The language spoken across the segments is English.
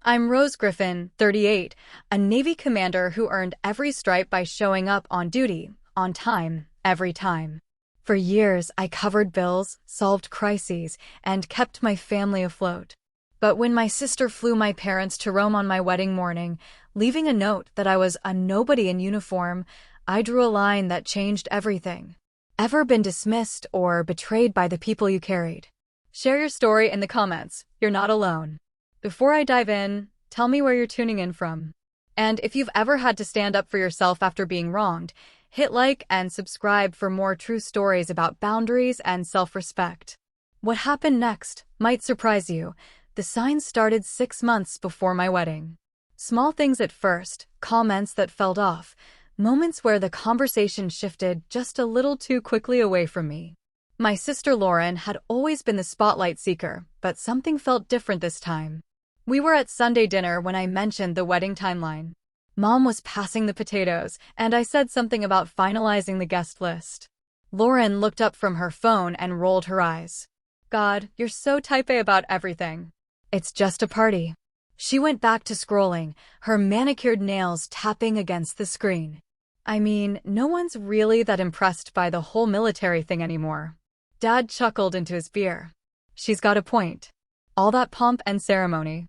I'm Rose Griffin, 38, a Navy commander who earned every stripe by showing up on duty, on time, every time. For years, I covered bills, solved crises, and kept my family afloat. But when my sister flew my parents to Rome on my wedding morning, leaving a note that I was a nobody in uniform, I drew a line that changed everything. Ever been dismissed or betrayed by the people you carried? Share your story in the comments. You're not alone. Before I dive in, tell me where you're tuning in from. And if you've ever had to stand up for yourself after being wronged, hit like and subscribe for more true stories about boundaries and self-respect. What happened next might surprise you. The signs started 6 months before my wedding. Small things at first, comments that fell off, moments where the conversation shifted just a little too quickly away from me. My sister Lauren had always been the spotlight seeker, but something felt different this time. We were at Sunday dinner when I mentioned the wedding timeline. Mom was passing the potatoes, and I said something about finalizing the guest list. Lauren looked up from her phone and rolled her eyes. God, you're so type A about everything. It's just a party. She went back to scrolling, her manicured nails tapping against the screen. I mean, no one's really that impressed by the whole military thing anymore. Dad chuckled into his beer. She's got a point. All that pomp and ceremony.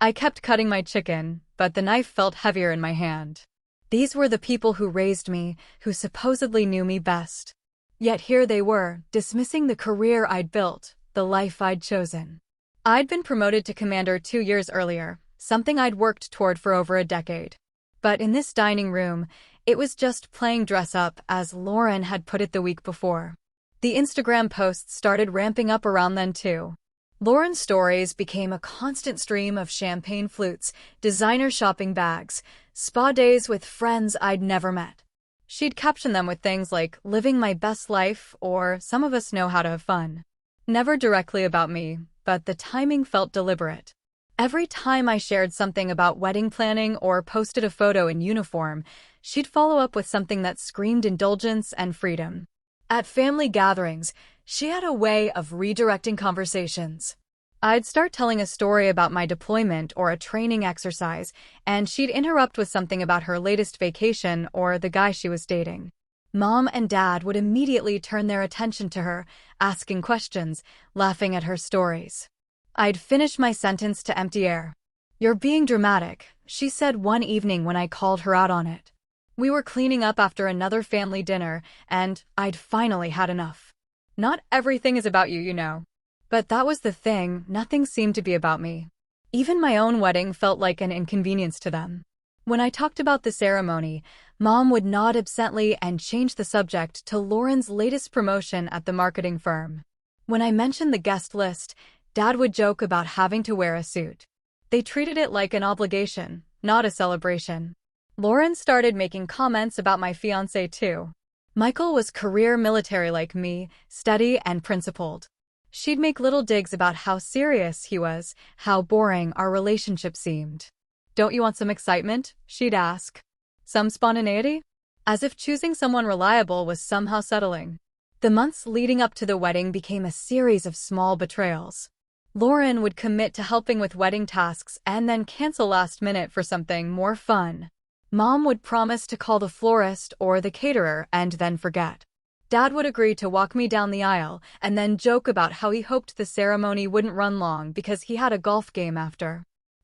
I kept cutting my chicken, but the knife felt heavier in my hand. These were the people who raised me, who supposedly knew me best. Yet here they were, dismissing the career I'd built, the life I'd chosen. I'd been promoted to commander 2 years earlier, something I'd worked toward for over a decade. But in this dining room, it was just playing dress up, as Lauren had put it the week before. The Instagram posts started ramping up around then too. Lauren's stories became a constant stream of champagne flutes, designer shopping bags, spa days with friends I'd never met. She'd caption them with things like, living my best life, or some of us know how to have fun. Never directly about me, but the timing felt deliberate. Every time I shared something about wedding planning or posted a photo in uniform, she'd follow up with something that screamed indulgence and freedom. At family gatherings, she had a way of redirecting conversations. I'd start telling a story about my deployment or a training exercise, and she'd interrupt with something about her latest vacation or the guy she was dating. Mom and Dad would immediately turn their attention to her, asking questions, laughing at her stories. I'd finish my sentence to empty air. "You're being dramatic," she said one evening when I called her out on it. We were cleaning up after another family dinner, and I'd finally had enough. Not everything is about you, you know. But that was the thing, nothing seemed to be about me. Even my own wedding felt like an inconvenience to them. When I talked about the ceremony, Mom would nod absently and change the subject to Lauren's latest promotion at the marketing firm. When I mentioned the guest list, Dad would joke about having to wear a suit. They treated it like an obligation, not a celebration. Lauren started making comments about my fiancé too. Michael was career military like me, steady and principled. She'd make little digs about how serious he was, how boring our relationship seemed. "Don't you want some excitement?" she'd ask. "Some spontaneity?" As if choosing someone reliable was somehow settling. The months leading up to the wedding became a series of small betrayals. Lauren would commit to helping with wedding tasks and then cancel last minute for something more fun. Mom would promise to call the florist or the caterer and then forget. Dad would agree to walk me down the aisle and then joke about how he hoped the ceremony wouldn't run long because he had a golf game after.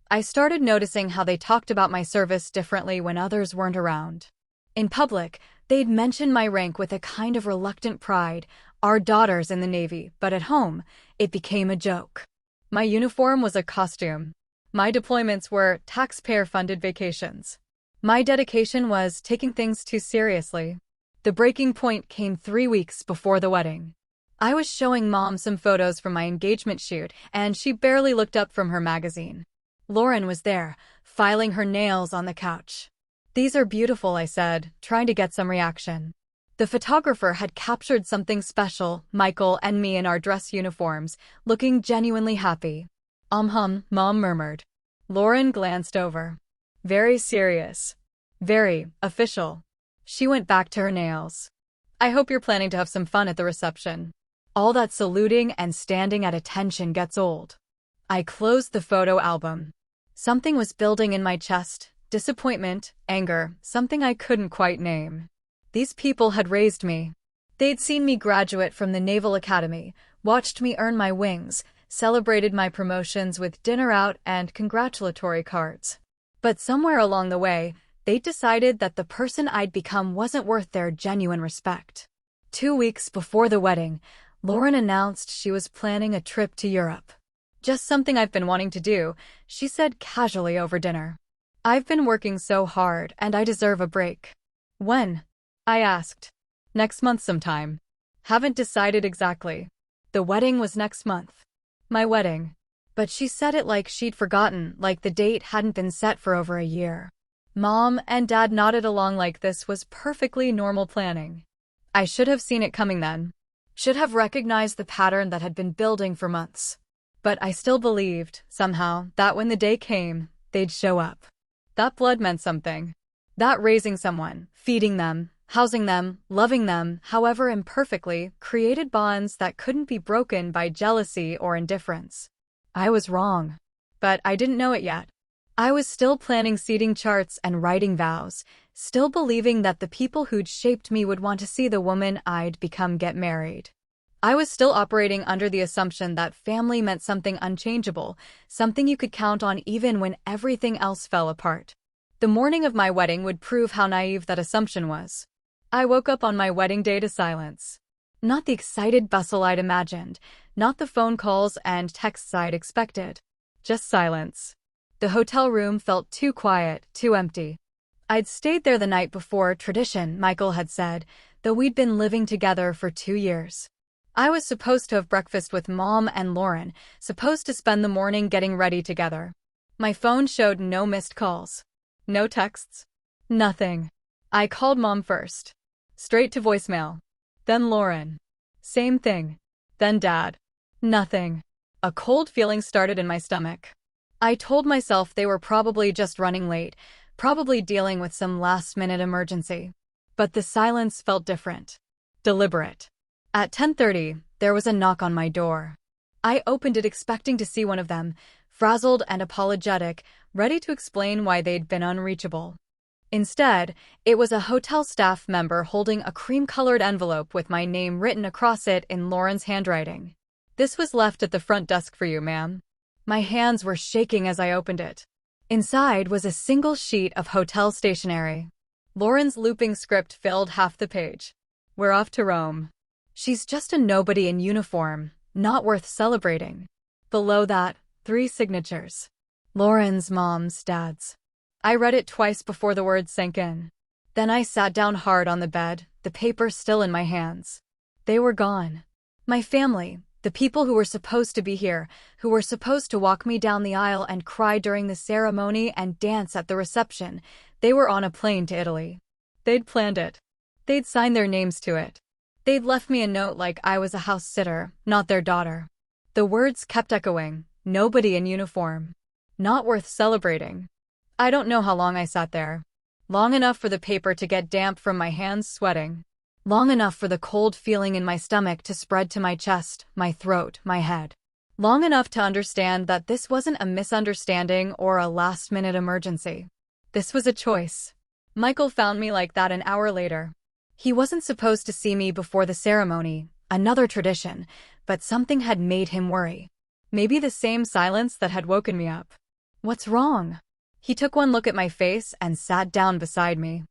I started noticing how they talked about my service differently when others weren't around. In public, they'd mention my rank with a kind of reluctant pride, our daughters in the Navy, but at home, it became a joke. My uniform was a costume. My deployments were taxpayer-funded vacations. My dedication was taking things too seriously. The breaking point came 3 weeks before the wedding. I was showing Mom some photos from my engagement shoot, and she barely looked up from her magazine. Lauren was there, filing her nails on the couch. "These are beautiful," I said, trying to get some reaction. The photographer had captured something special, Michael and me in our dress uniforms, looking genuinely happy. Mom murmured. Lauren glanced over. "Very serious. Very official." She went back to her nails. "I hope you're planning to have some fun at the reception. All that saluting and standing at attention gets old." I closed the photo album. Something was building in my chest, disappointment, anger, something I couldn't quite name. These people had raised me. They'd seen me graduate from the Naval Academy, watched me earn my wings, celebrated my promotions with dinner out and congratulatory cards. But somewhere along the way, they'd decided that the person I'd become wasn't worth their genuine respect. 2 weeks before the wedding, Lauren announced she was planning a trip to Europe. Just something I've been wanting to do, she said casually over dinner. I've been working so hard and I deserve a break. When? I asked. Next month sometime. Haven't decided exactly. The wedding was next month. My wedding. But she said it like she'd forgotten, like the date hadn't been set for over a year. Mom and Dad nodded along like this was perfectly normal planning. I should have seen it coming then. Should have recognized the pattern that had been building for months. But I still believed, somehow, that when the day came, they'd show up. That blood meant something. That raising someone, feeding them, housing them, loving them, however imperfectly, created bonds that couldn't be broken by jealousy or indifference. I was wrong. But I didn't know it yet. I was still planning seating charts and writing vows, still believing that the people who'd shaped me would want to see the woman I'd become get married. I was still operating under the assumption that family meant something unchangeable, something you could count on even when everything else fell apart. The morning of my wedding would prove how naive that assumption was. I woke up on my wedding day to silence. Not the excited bustle I'd imagined, not the phone calls and texts I'd expected. Just silence. The hotel room felt too quiet, too empty. I'd stayed there the night before, tradition, Michael had said, though we'd been living together for 2 years. I was supposed to have breakfast with Mom and Lauren, supposed to spend the morning getting ready together. My phone showed no missed calls. No texts. Nothing. I called Mom first. Straight to voicemail. Then Lauren. Same thing. Then Dad. Nothing. A cold feeling started in my stomach. I told myself they were probably just running late, probably dealing with some last-minute emergency. But the silence felt different. Deliberate. At 10:30, there was a knock on my door. I opened it expecting to see one of them, frazzled and apologetic, ready to explain why they'd been unreachable. Instead, it was a hotel staff member holding a cream-colored envelope with my name written across it in Lauren's handwriting. This was left at the front desk for you, ma'am. My hands were shaking as I opened it. Inside was a single sheet of hotel stationery. Lauren's looping script filled half the page. We're off to Rome. She's just a nobody in uniform, not worth celebrating. Below that, 3 signatures. Lauren's, Mom's, Dad's. I read it twice before the words sank in. Then I sat down hard on the bed, the paper still in my hands. They were gone. My family, the people who were supposed to be here, who were supposed to walk me down the aisle and cry during the ceremony and dance at the reception, they were on a plane to Italy. They'd planned it. They'd signed their names to it. They'd left me a note like I was a house sitter, not their daughter. The words kept echoing, nobody in uniform. Not worth celebrating. I don't know how long I sat there. Long enough for the paper to get damp from my hands sweating. Long enough for the cold feeling in my stomach to spread to my chest, my throat, my head. Long enough to understand that this wasn't a misunderstanding or a last-minute emergency. This was a choice. Michael found me like that an hour later. He wasn't supposed to see me before the ceremony, another tradition, but something had made him worry. Maybe the same silence that had woken me up. What's wrong? He took one look at my face and sat down beside me.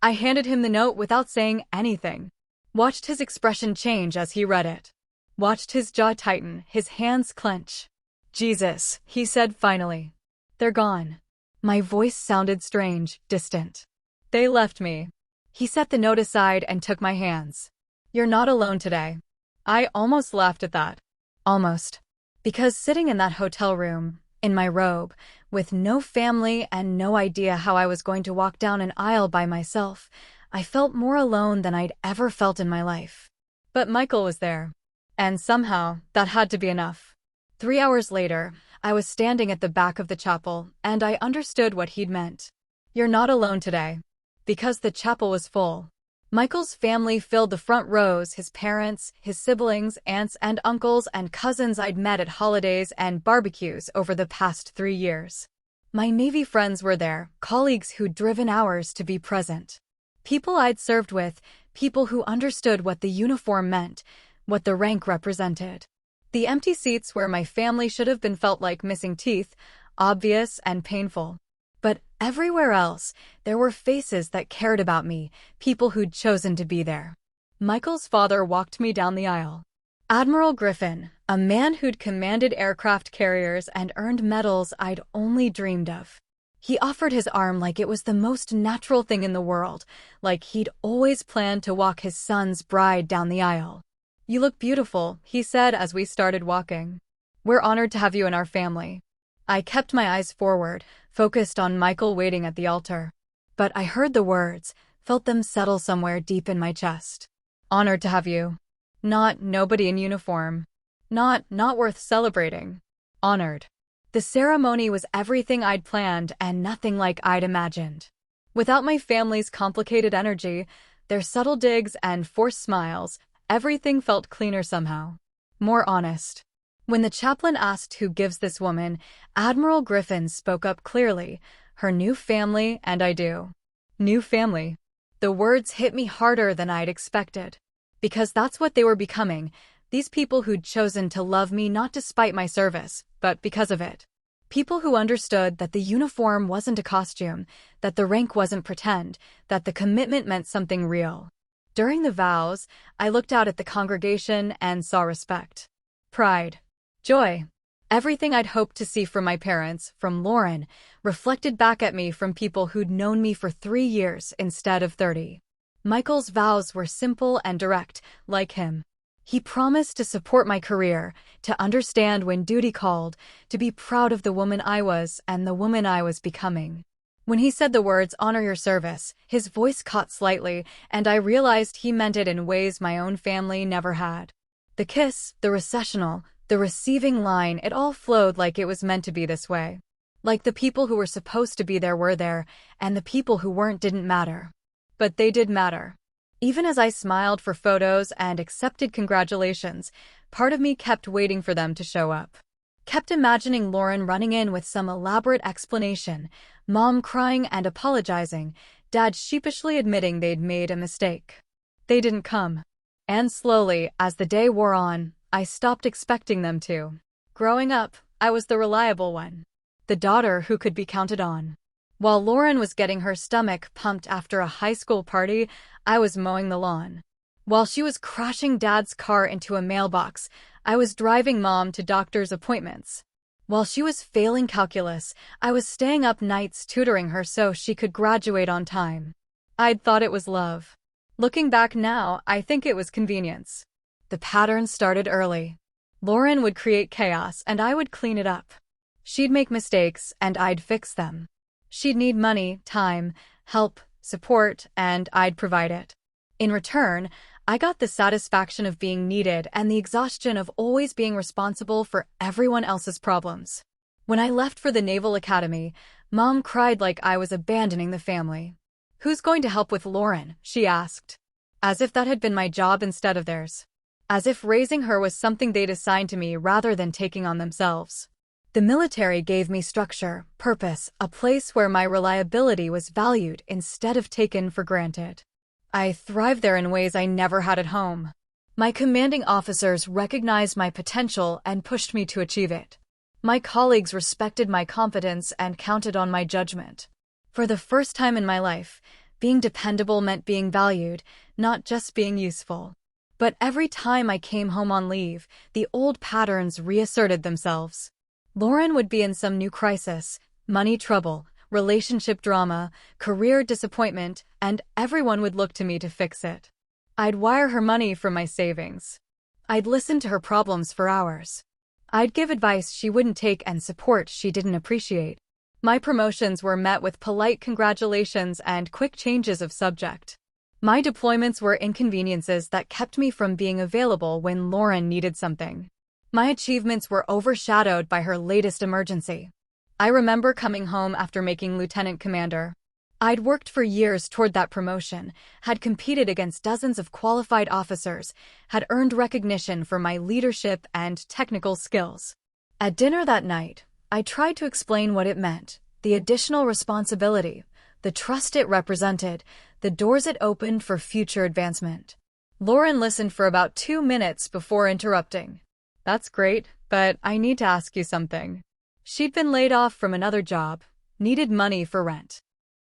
I handed him the note without saying anything. Watched his expression change as he read it. Watched his jaw tighten, his hands clench. Jesus, he said finally. They're gone. My voice sounded strange, distant. They left me. He set the note aside and took my hands. You're not alone today. I almost laughed at that. Almost. Because sitting in that hotel room, in my robe, with no family and no idea how I was going to walk down an aisle by myself, I felt more alone than I'd ever felt in my life. But Michael was there. And somehow, that had to be enough. 3 hours later, I was standing at the back of the chapel, and I understood what he'd meant. You're not alone today. Because the chapel was full. Michael's family filled the front rows, his parents, his siblings, aunts and uncles and cousins I'd met at holidays and barbecues over the past 3 years. My Navy friends were there, colleagues who'd driven hours to be present. People I'd served with, people who understood what the uniform meant, what the rank represented. The empty seats where my family should have been felt like missing teeth, obvious and painful. But everywhere else, there were faces that cared about me, people who'd chosen to be there. Michael's father walked me down the aisle. Admiral Griffin, a man who'd commanded aircraft carriers and earned medals I'd only dreamed of. He offered his arm like it was the most natural thing in the world, like he'd always planned to walk his son's bride down the aisle. "You look beautiful," he said as we started walking. "We're honored to have you in our family." I kept my eyes forward, focused on Michael waiting at the altar. But I heard the words, felt them settle somewhere deep in my chest. "Honored to have you." Not nobody in uniform. Not worth celebrating. Honored. The ceremony was everything I'd planned and nothing like I'd imagined. Without my family's complicated energy, their subtle digs and forced smiles, everything felt cleaner somehow. More honest. When the chaplain asked who gives this woman, Admiral Griffin spoke up clearly. Her new family, and I do. New family. The words hit me harder than I'd expected. Because that's what they were becoming, these people who'd chosen to love me not despite my service, but because of it. People who understood that the uniform wasn't a costume, that the rank wasn't pretend, that the commitment meant something real. During the vows, I looked out at the congregation and saw respect. Pride. Joy. Everything I'd hoped to see from my parents, from Lauren, reflected back at me from people who'd known me for 3 years instead of 30. Michael's vows were simple and direct, like him. He promised to support my career, to understand when duty called, to be proud of the woman I was and the woman I was becoming. When he said the words, "honor your service," his voice caught slightly, and I realized he meant it in ways my own family never had. The kiss, the recessional, the receiving line, it all flowed like it was meant to be this way. Like the people who were supposed to be there were there, and the people who weren't didn't matter. But they did matter. Even as I smiled for photos and accepted congratulations, part of me kept waiting for them to show up. Kept imagining Lauren running in with some elaborate explanation, Mom crying and apologizing, Dad sheepishly admitting they'd made a mistake. They didn't come. And slowly, as the day wore on, I stopped expecting them to. Growing up, I was the reliable one. The daughter who could be counted on. While Lauren was getting her stomach pumped after a high school party, I was mowing the lawn. While she was crashing Dad's car into a mailbox, I was driving Mom to doctor's appointments. While she was failing calculus, I was staying up nights tutoring her so she could graduate on time. I'd thought it was love. Looking back now, I think it was convenience. The pattern started early. Lauren would create chaos and I would clean it up. She'd make mistakes and I'd fix them. She'd need money, time, help, support, and I'd provide it. In return, I got the satisfaction of being needed and the exhaustion of always being responsible for everyone else's problems. When I left for the Naval Academy, Mom cried like I was abandoning the family. "Who's going to help with Lauren?" she asked. As if that had been my job instead of theirs. As if raising her was something they'd assigned to me rather than taking on themselves. The military gave me structure, purpose, a place where my reliability was valued instead of taken for granted. I thrived there in ways I never had at home. My commanding officers recognized my potential and pushed me to achieve it. My colleagues respected my competence and counted on my judgment. For the first time in my life, being dependable meant being valued, not just being useful. But every time I came home on leave, the old patterns reasserted themselves. Lauren would be in some new crisis, money trouble, relationship drama, career disappointment, and everyone would look to me to fix it. I'd wire her money from my savings. I'd listen to her problems for hours. I'd give advice she wouldn't take and support she didn't appreciate. My promotions were met with polite congratulations and quick changes of subject. My deployments were inconveniences that kept me from being available when Lauren needed something. My achievements were overshadowed by her latest emergency. I remember coming home after making lieutenant commander. I'd worked for years toward that promotion, had competed against dozens of qualified officers, had earned recognition for my leadership and technical skills. At dinner that night, I tried to explain what it meant, the additional responsibility, the trust it represented, the doors it opened for future advancement. Lauren listened for about 2 minutes before interrupting. That's great, but I need to ask you something. She'd been laid off from another job, needed money for rent.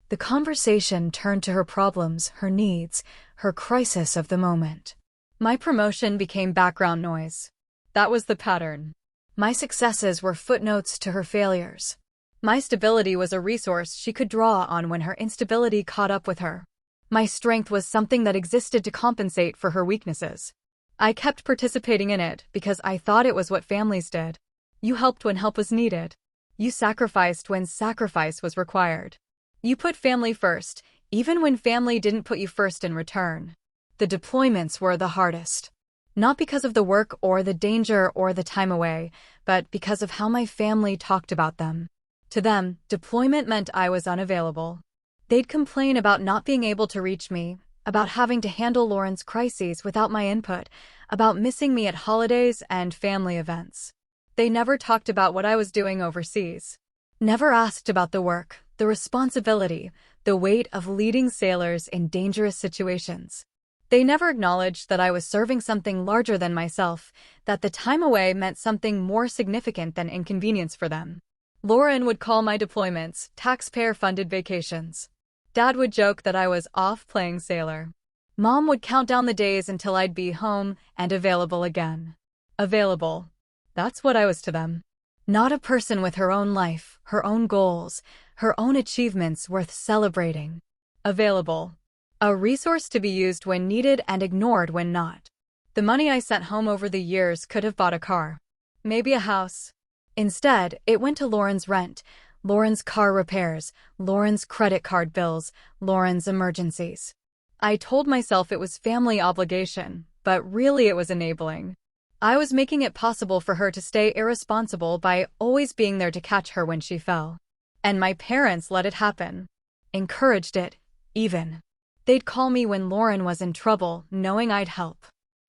The conversation turned to her problems, her needs, her crisis of the moment. My promotion became background noise. That was the pattern. My successes were footnotes to her failures. My stability was a resource she could draw on when her instability caught up with her. My strength was something that existed to compensate for her weaknesses. I kept participating in it because I thought it was what families did. You helped when help was needed. You sacrificed when sacrifice was required. You put family first, even when family didn't put you first in return. The deployments were the hardest. Not because of the work or the danger or the time away, but because of how my family talked about them. To them, deployment meant I was unavailable. They'd complain about not being able to reach me, about having to handle Lauren's crises without my input, about missing me at holidays and family events. They never talked about what I was doing overseas. Never asked about the work, the responsibility, the weight of leading sailors in dangerous situations. They never acknowledged that I was serving something larger than myself, that the time away meant something more significant than inconvenience for them. Lauren would call my deployments taxpayer-funded vacations. Dad would joke that I was off playing sailor. Mom would count down the days until I'd be home and available again. Available. That's what I was to them. Not a person with her own life, her own goals, her own achievements worth celebrating. Available. A resource to be used when needed and ignored when not. The money I sent home over the years could have bought a car. Maybe a house. Instead, it went to Lauren's rent, Lauren's car repairs, Lauren's credit card bills, Lauren's emergencies. I told myself it was family obligation, but really it was enabling. I was making it possible for her to stay irresponsible by always being there to catch her when she fell. And my parents let it happen. Encouraged it, even. They'd call me when Lauren was in trouble, knowing I'd help.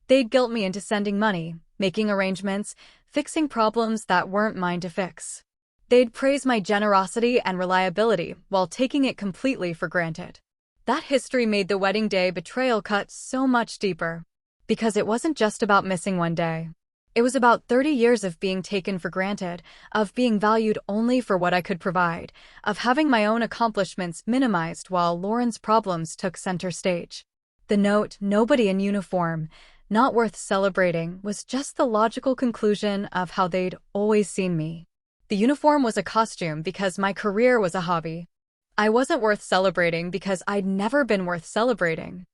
They'd guilt me into sending money, making arrangements, fixing problems that weren't mine to fix. They'd praise my generosity and reliability while taking it completely for granted. That history made the wedding day betrayal cut so much deeper. Because it wasn't just about missing one day. It was about 30 years of being taken for granted, of being valued only for what I could provide, of having my own accomplishments minimized while Lauren's problems took center stage. The note, "Nobody in uniform, not worth celebrating," was just the logical conclusion of how they'd always seen me. The uniform was a costume because my career was a hobby. I wasn't worth celebrating because I'd never been worth celebrating.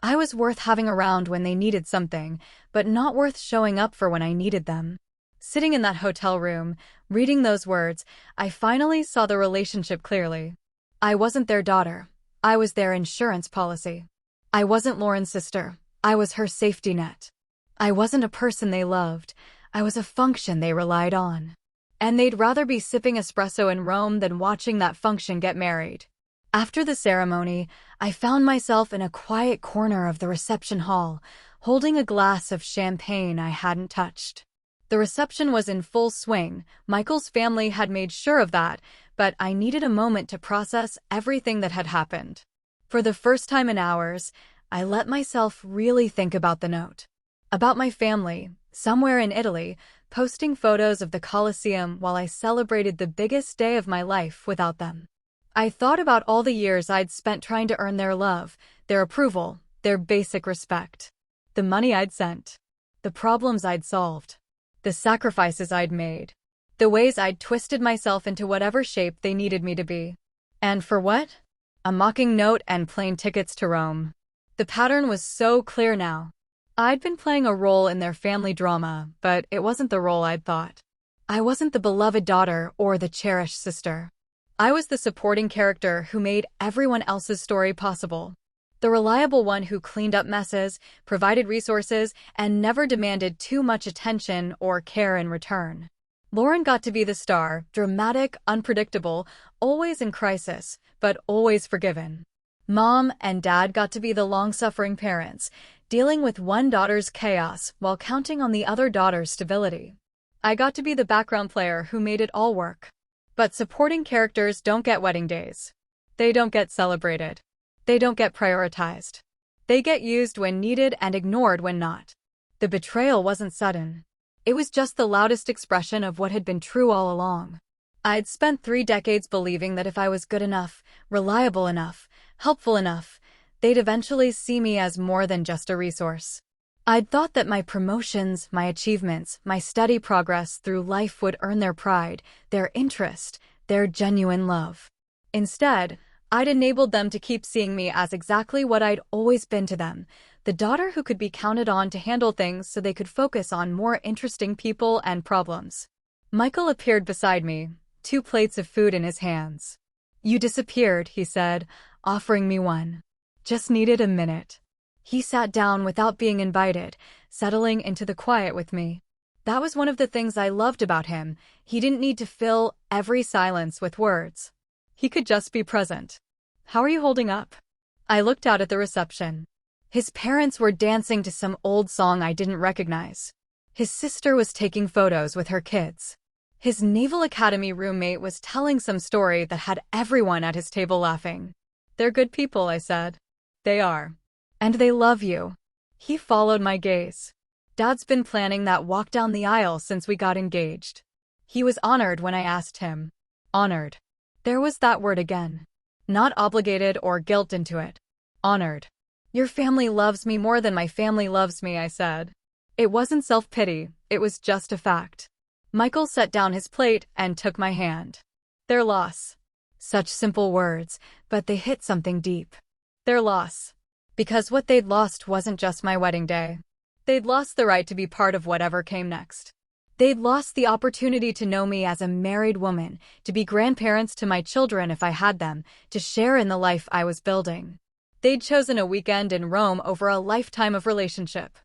I was worth having around when they needed something, but not worth showing up for when I needed them. Sitting in that hotel room, reading those words, I finally saw the relationship clearly. I wasn't their daughter. I was their insurance policy. I wasn't Lauren's sister. I was her safety net. I wasn't a person they loved. I was a function they relied on. And they'd rather be sipping espresso in Rome than watching that function get married. After the ceremony, I found myself in a quiet corner of the reception hall, holding a glass of champagne I hadn't touched. The reception was in full swing. Michael's family had made sure of that, but I needed a moment to process everything that had happened. For the first time in hours, I let myself really think about the note. About my family, somewhere in Italy, posting photos of the Colosseum while I celebrated the biggest day of my life without them. I thought about all the years I'd spent trying to earn their love, their approval, their basic respect. The money I'd sent. The problems I'd solved. The sacrifices I'd made. The ways I'd twisted myself into whatever shape they needed me to be. And for what? A mocking note and plane tickets to Rome. The pattern was so clear now. I'd been playing a role in their family drama, but it wasn't the role I'd thought. I wasn't the beloved daughter or the cherished sister. I was the supporting character who made everyone else's story possible. The reliable one who cleaned up messes, provided resources, and never demanded too much attention or care in return. Lauren got to be the star, dramatic, unpredictable, always in crisis, but always forgiven. Mom and Dad got to be the long-suffering parents, dealing with one daughter's chaos while counting on the other daughter's stability. I got to be the background player who made it all work. But supporting characters don't get wedding days. They don't get celebrated. They don't get prioritized. They get used when needed and ignored when not. The betrayal wasn't sudden. It was just the loudest expression of what had been true all along. I'd spent 3 decades believing that if I was good enough, reliable enough, helpful enough, they'd eventually see me as more than just a resource. I'd thought that my promotions, my achievements, my steady progress through life would earn their pride, their interest, their genuine love. Instead, I'd enabled them to keep seeing me as exactly what I'd always been to them, the daughter who could be counted on to handle things so they could focus on more interesting people and problems. Michael appeared beside me, 2 plates of food in his hands. "You disappeared," he said, offering me one. "Just needed a minute." He sat down without being invited, settling into the quiet with me. That was one of the things I loved about him. He didn't need to fill every silence with words. He could just be present. "How are you holding up?" I looked out at the reception. His parents were dancing to some old song I didn't recognize. His sister was taking photos with her kids. His Naval Academy roommate was telling some story that had everyone at his table laughing. "They're good people," I said. "They are. And they love you." He followed my gaze. "Dad's been planning that walk down the aisle since we got engaged." He was honored when I asked him. Honored. There was that word again. Not obligated or guilt into it. Honored. "Your family loves me more than my family loves me," I said. It wasn't self-pity, it was just a fact. Michael set down his plate and took my hand. "Their loss." Such simple words, but they hit something deep. Their loss. Because what they'd lost wasn't just my wedding day. They'd lost the right to be part of whatever came next. They'd lost the opportunity to know me as a married woman, to be grandparents to my children if I had them, to share in the life I was building. They'd chosen a weekend in Rome over a lifetime of relationship.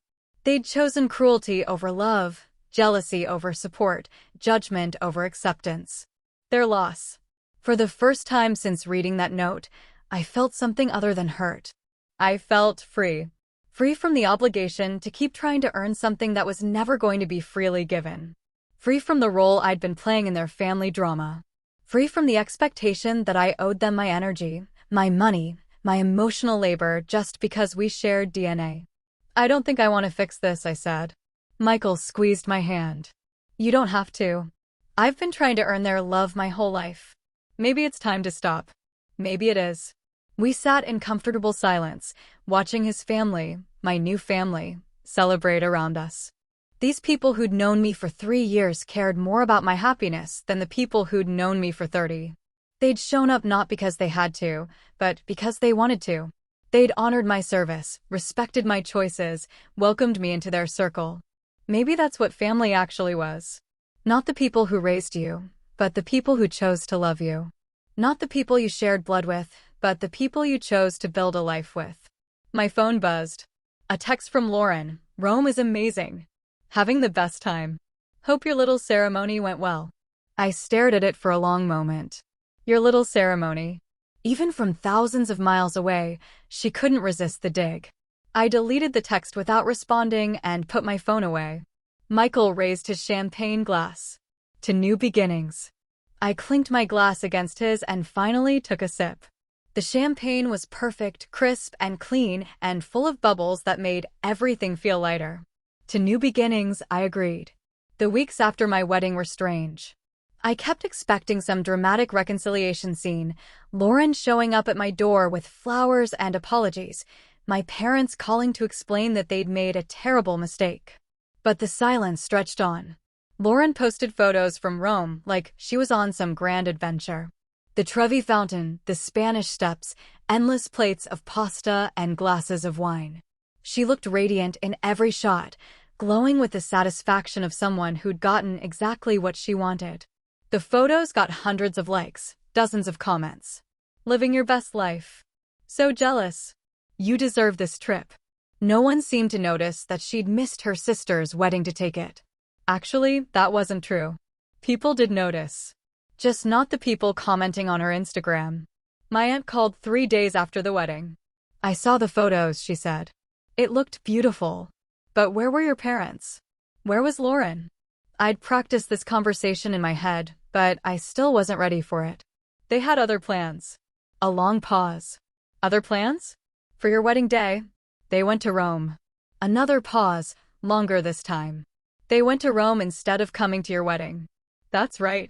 They'd chosen cruelty over love, jealousy over support, judgment over acceptance. Their loss. For the first time since reading that note, I felt something other than hurt. I felt free. Free from the obligation to keep trying to earn something that was never going to be freely given. Free from the role I'd been playing in their family drama. Free from the expectation that I owed them my energy, my money, my emotional labor just because we shared DNA. "I don't think I want to fix this," I said. Michael squeezed my hand. "You don't have to. I've been trying to earn their love my whole life. Maybe it's time to stop. Maybe it is." We sat in comfortable silence, watching his family, my new family, celebrate around us. These people who'd known me for 3 years cared more about my happiness than the people who'd known me for 30. They'd shown up not because they had to, but because they wanted to. They'd honored my service, respected my choices, welcomed me into their circle. Maybe that's what family actually was. Not the people who raised you, but the people who chose to love you. Not the people you shared blood with, but the people you chose to build a life with. My phone buzzed. A text from Lauren. "Rome is amazing. Having the best time. Hope your little ceremony went well." I stared at it for a long moment. Your little ceremony. Even from thousands of miles away, she couldn't resist the dig. I deleted the text without responding and put my phone away. Michael raised his champagne glass. "To new beginnings." I clinked my glass against his and finally took a sip. The champagne was perfect, crisp and clean, and full of bubbles that made everything feel lighter. To new beginnings, I agreed. The weeks after my wedding were strange. I kept expecting some dramatic reconciliation scene, Lauren showing up at my door with flowers and apologies, my parents calling to explain that they'd made a terrible mistake. But the silence stretched on. Lauren posted photos from Rome like she was on some grand adventure. The Trevi Fountain, the Spanish Steps, endless plates of pasta and glasses of wine. She looked radiant in every shot, glowing with the satisfaction of someone who'd gotten exactly what she wanted. The photos got hundreds of likes, dozens of comments. "Living your best life. So jealous. You deserve this trip." No one seemed to notice that she'd missed her sister's wedding to take it. Actually, that wasn't true. People did notice. Just not the people commenting on her Instagram. My aunt called 3 days after the wedding. "I saw the photos," she said. "It looked beautiful. But where were your parents? Where was Lauren?" I'd practiced this conversation in my head, but I still wasn't ready for it. They had other plans. A long pause. Other plans? For your wedding day? They went to Rome. Another pause, longer this time. They went to Rome instead of coming to your wedding. That's right.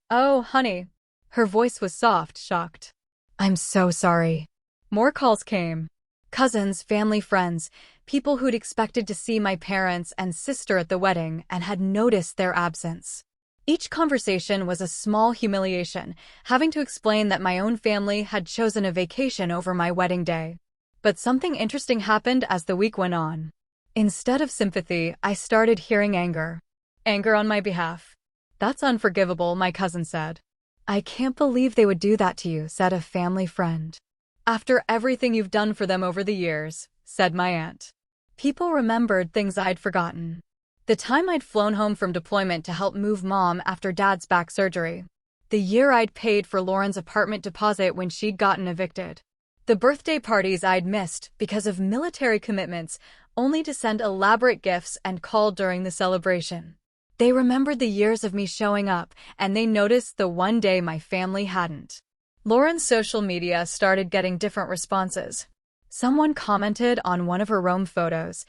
Oh, honey. Her voice was soft, shocked. I'm so sorry. More calls came. Cousins, family, friends, people who'd expected to see my parents and sister at the wedding and had noticed their absence. Each conversation was a small humiliation, having to explain that my own family had chosen a vacation over my wedding day. But something interesting happened as the week went on. Instead of sympathy, I started hearing anger. Anger on my behalf. That's unforgivable, my cousin said. I can't believe they would do that to you, said a family friend. After everything you've done for them over the years, said my aunt. People remembered things I'd forgotten. The time I'd flown home from deployment to help move Mom after Dad's back surgery. The year I'd paid for Lauren's apartment deposit when she'd gotten evicted. The birthday parties I'd missed because of military commitments, only to send elaborate gifts and call during the celebration. They remembered the years of me showing up, and they noticed the one day my family hadn't. Lauren's social media started getting different responses. Someone commented on one of her Rome photos,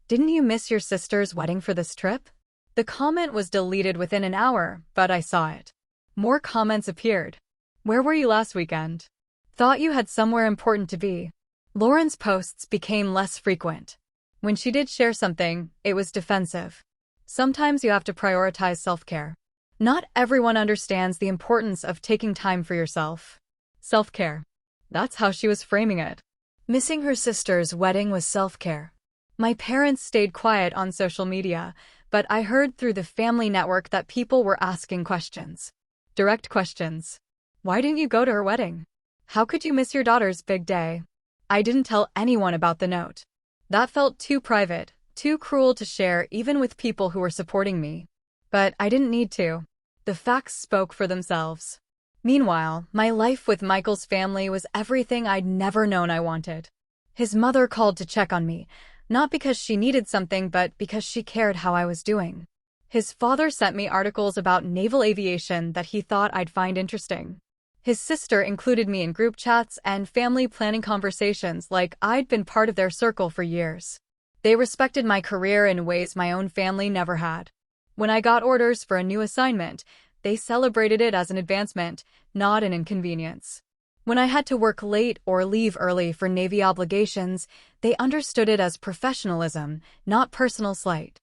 "Didn't you miss your sister's wedding for this trip?" The comment was deleted within an hour, but I saw it. More comments appeared. "Where were you last weekend? Thought you had somewhere important to be." Lauren's posts became less frequent. When she did share something, it was defensive. Sometimes you have to prioritize self-care. Not everyone understands the importance of taking time for yourself. Self-care. That's how she was framing it. Missing her sister's wedding was self-care. My parents stayed quiet on social media, but I heard through the family network that people were asking questions. Direct questions. Why didn't you go to her wedding? How could you miss your daughter's big day? I didn't tell anyone about the note. That felt too private, too cruel to share even with people who were supporting me. But I didn't need to. The facts spoke for themselves. Meanwhile, my life with Michael's family was everything I'd never known I wanted. His mother called to check on me, not because she needed something but because she cared how I was doing. His father sent me articles about naval aviation that he thought I'd find interesting. His sister included me in group chats and family planning conversations like I'd been part of their circle for years. They respected my career in ways my own family never had. When I got orders for a new assignment, they celebrated it as an advancement, not an inconvenience. When I had to work late or leave early for Navy obligations, they understood it as professionalism, not personal slight.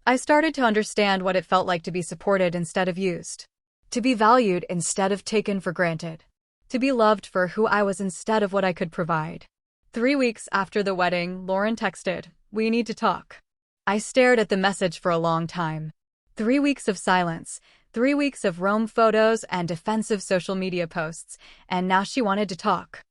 I started to understand what it felt like to be supported instead of used. To be valued instead of taken for granted. To be loved for who I was instead of what I could provide. 3 weeks after the wedding, Lauren texted, "We need to talk." I stared at the message for a long time. 3 weeks of silence. 3 weeks of Rome photos and defensive social media posts, and now she wanted to talk.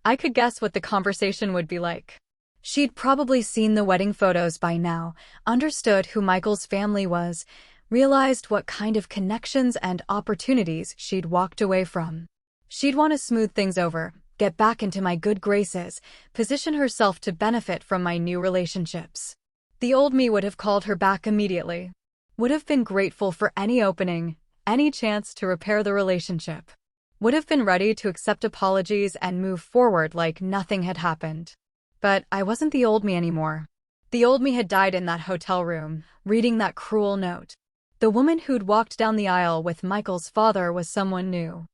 I could guess what the conversation would be like. She'd probably seen the wedding photos by now, understood who Michael's family was, realized what kind of connections and opportunities she'd walked away from. She'd want to smooth things over, get back into my good graces, position herself to benefit from my new relationships. The old me would have called her back immediately. Would have been grateful for any opening, any chance to repair the relationship. Would have been ready to accept apologies and move forward like nothing had happened. But I wasn't the old me anymore. The old me had died in that hotel room, reading that cruel note. The woman who'd walked down the aisle with Michael's father was someone new.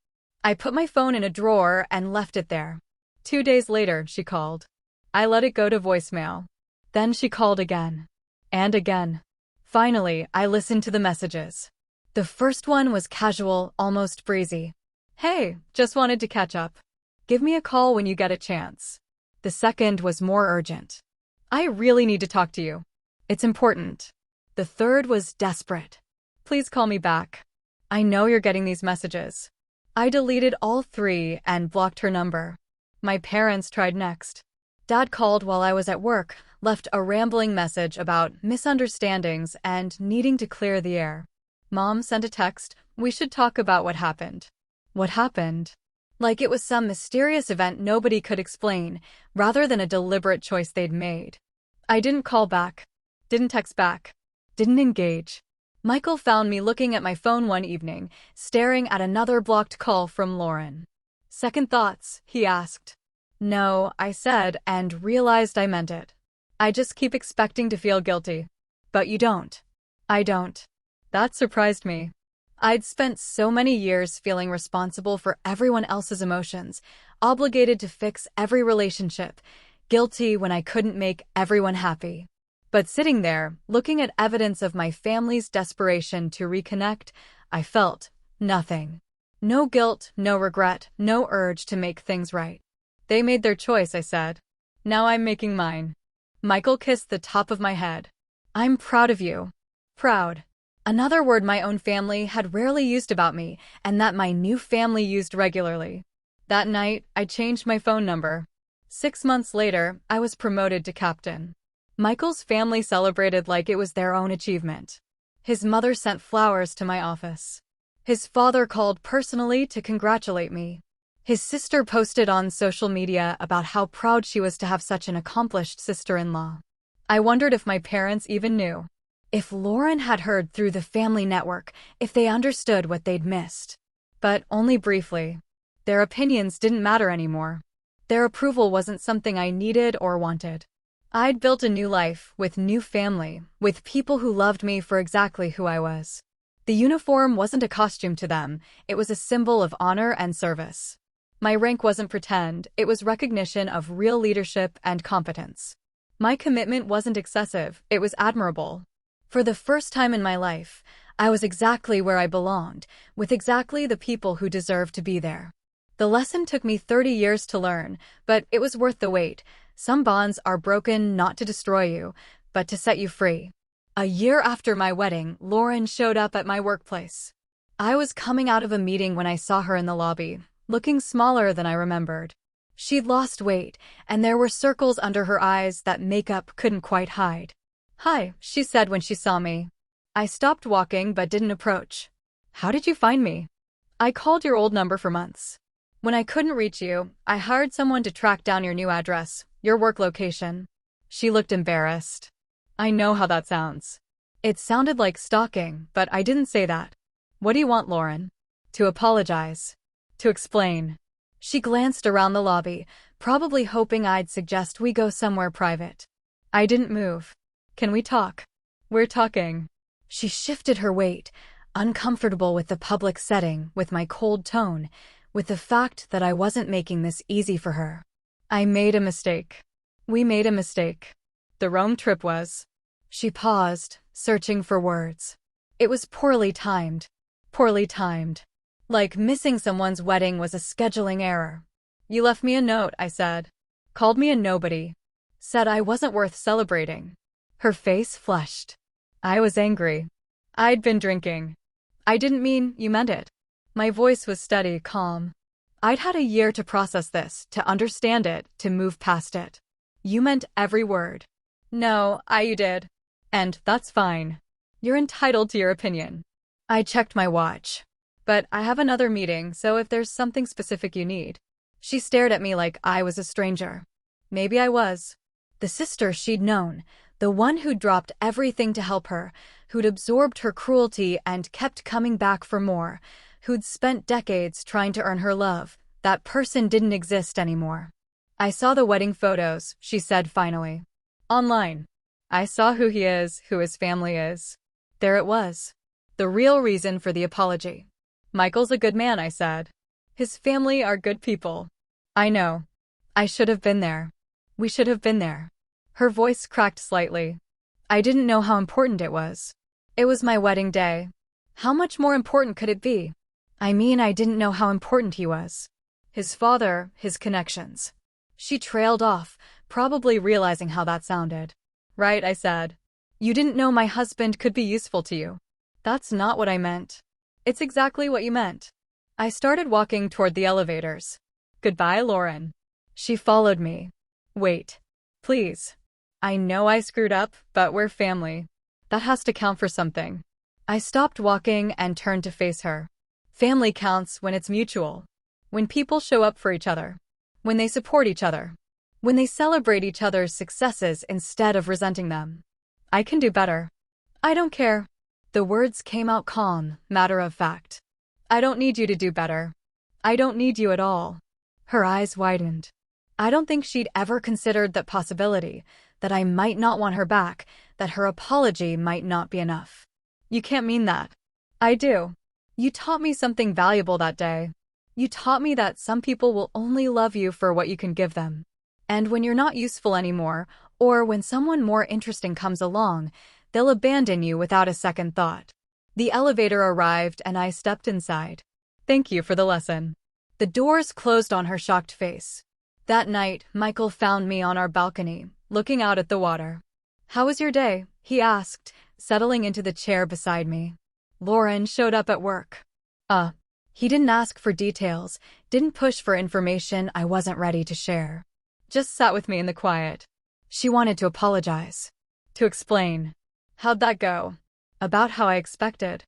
I put my phone in a drawer and left it there. 2 days later, she called. I let it go to voicemail. Then she called again. And again. Finally, I listened to the messages. The first one was casual, almost breezy. "Hey, just wanted to catch up. Give me a call when you get a chance." The second was more urgent. "I really need to talk to you. It's important." The third was desperate. "Please call me back. I know you're getting these messages." I deleted all 3 and blocked her number. My parents tried next. Dad called while I was at work, left a rambling message about misunderstandings and needing to clear the air. Mom sent a text, "We should talk about what happened." What happened? Like it was some mysterious event nobody could explain, rather than a deliberate choice they'd made. I didn't call back. Didn't text back. Didn't engage. Michael found me looking at my phone one evening, staring at another blocked call from Lauren. "Second thoughts?" he asked. "No," I said, and realized I meant it. "I just keep expecting to feel guilty." "But you don't." "I don't." That surprised me. I'd spent so many years feeling responsible for everyone else's emotions, obligated to fix every relationship, guilty when I couldn't make everyone happy. But sitting there, looking at evidence of my family's desperation to reconnect, I felt nothing. No guilt, no regret, no urge to make things right. "They made their choice," I said. "Now I'm making mine." Michael kissed the top of my head. "I'm proud of you." Proud. Another word my own family had rarely used about me, and that my new family used regularly. That night, I changed my phone number. 6 months later, I was promoted to captain. Michael's family celebrated like it was their own achievement. His mother sent flowers to my office. His father called personally to congratulate me. His sister posted on social media about how proud she was to have such an accomplished sister-in-law. I wondered if my parents even knew. If Lauren had heard through the family network, if they understood what they'd missed. But only briefly. Their opinions didn't matter anymore. Their approval wasn't something I needed or wanted. I'd built a new life, with new family, with people who loved me for exactly who I was. The uniform wasn't a costume to them, it was a symbol of honor and service. My rank wasn't pretend, it was recognition of real leadership and competence. My commitment wasn't excessive, it was admirable. For the first time in my life, I was exactly where I belonged, with exactly the people who deserved to be there. The lesson took me 30 years to learn, but it was worth the wait. Some bonds are broken not to destroy you, but to set you free. A year after my wedding, Lauren showed up at my workplace. I was coming out of a meeting when I saw her in the lobby, looking smaller than I remembered. She'd lost weight, and there were circles under her eyes that makeup couldn't quite hide. "Hi," she said when she saw me. I stopped walking but didn't approach. "How did you find me?" "I called your old number for months. When I couldn't reach you, I hired someone to track down your new address, your work location." She looked embarrassed. "I know how that sounds." It sounded like stalking, but I didn't say that. "What do you want, Lauren?" "To apologize. To explain." She glanced around the lobby, probably hoping I'd suggest we go somewhere private. I didn't move. "Can we talk?" "We're talking." She shifted her weight, uncomfortable with the public setting, with my cold tone, with the fact that I wasn't making this easy for her. "I made a mistake." "We made a mistake." "The Rome trip was." She paused, searching for words. "It was poorly timed." Poorly timed. Like missing someone's wedding was a scheduling error. "You left me a note," I said. "Called me a nobody. Said I wasn't worth celebrating." Her face flushed. I was angry. I'd been drinking. "I didn't mean you meant it." My voice was steady, calm. I'd had a year to process this, to understand it, to move past it. "You meant every word." "No, you did. And that's fine. You're entitled to your opinion." I checked my watch. "But I have another meeting, so if there's something specific you need." She stared at me like I was a stranger. Maybe I was. The sister she'd known, the one who'd dropped everything to help her, who'd absorbed her cruelty and kept coming back for more, who'd spent decades trying to earn her love, that person didn't exist anymore. "I saw the wedding photos," she said finally. "Online. I saw who he is, who his family is." There it was. The real reason for the apology. "Michael's a good man," I said. "His family are good people." "I know. I should have been there. We should have been there." Her voice cracked slightly. I didn't know how important it was. It was my wedding day. How much more important could it be? I mean, I didn't know how important he was. His father, his connections. She trailed off, probably realizing how that sounded. "Right," I said. "You didn't know my husband could be useful to you." "That's not what I meant." "It's exactly what you meant." I started walking toward the elevators. "Goodbye, Lauren." She followed me. "Wait. Please. I know I screwed up, but we're family. That has to count for something." I stopped walking and turned to face her. Family counts when it's mutual. When people show up for each other. When they support each other. When they celebrate each other's successes instead of resenting them. I can do better. I don't care. The words came out calm, matter of fact. I don't need you to do better. I don't need you at all. Her eyes widened. I don't think she'd ever considered that possibility, that I might not want her back, that her apology might not be enough. You can't mean that. I do. You taught me something valuable that day. You taught me that some people will only love you for what you can give them. And when you're not useful anymore, or when someone more interesting comes along, they'll abandon you without a second thought. The elevator arrived and I stepped inside. Thank you for the lesson. The doors closed on her shocked face. That night, Michael found me on our balcony, looking out at the water. How was your day? He asked, settling into the chair beside me. Lauren showed up at work. He didn't ask for details, didn't push for information I wasn't ready to share. Just sat with me in the quiet. She wanted to apologize. To explain. How'd that go? About how I expected.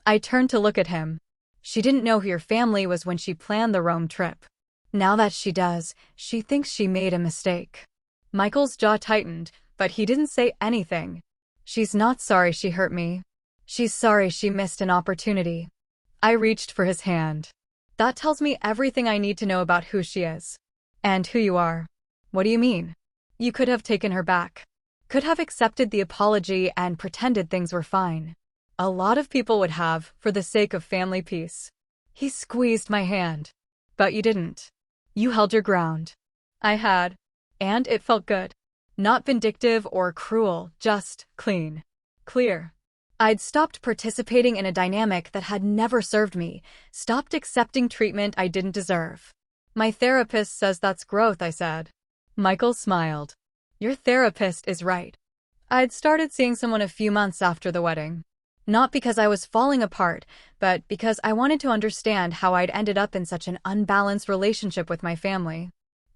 I turned to look at him. She didn't know who your family was when she planned the Rome trip. Now that she does, she thinks she made a mistake. Michael's jaw tightened, but he didn't say anything. She's not sorry she hurt me. She's sorry she missed an opportunity. I reached for his hand. That tells me everything I need to know about who she is. And who you are. What do you mean? You could have taken her back. Could have accepted the apology and pretended things were fine. A lot of people would have, for the sake of family peace. He squeezed my hand. But you didn't. You held your ground. I had. And it felt good. Not vindictive or cruel, just clean. Clear. I'd stopped participating in a dynamic that had never served me, stopped accepting treatment I didn't deserve. My therapist says that's growth, I said. Michael smiled. Your therapist is right. I'd started seeing someone a few months after the wedding. Not because I was falling apart, but because I wanted to understand how I'd ended up in such an unbalanced relationship with my family.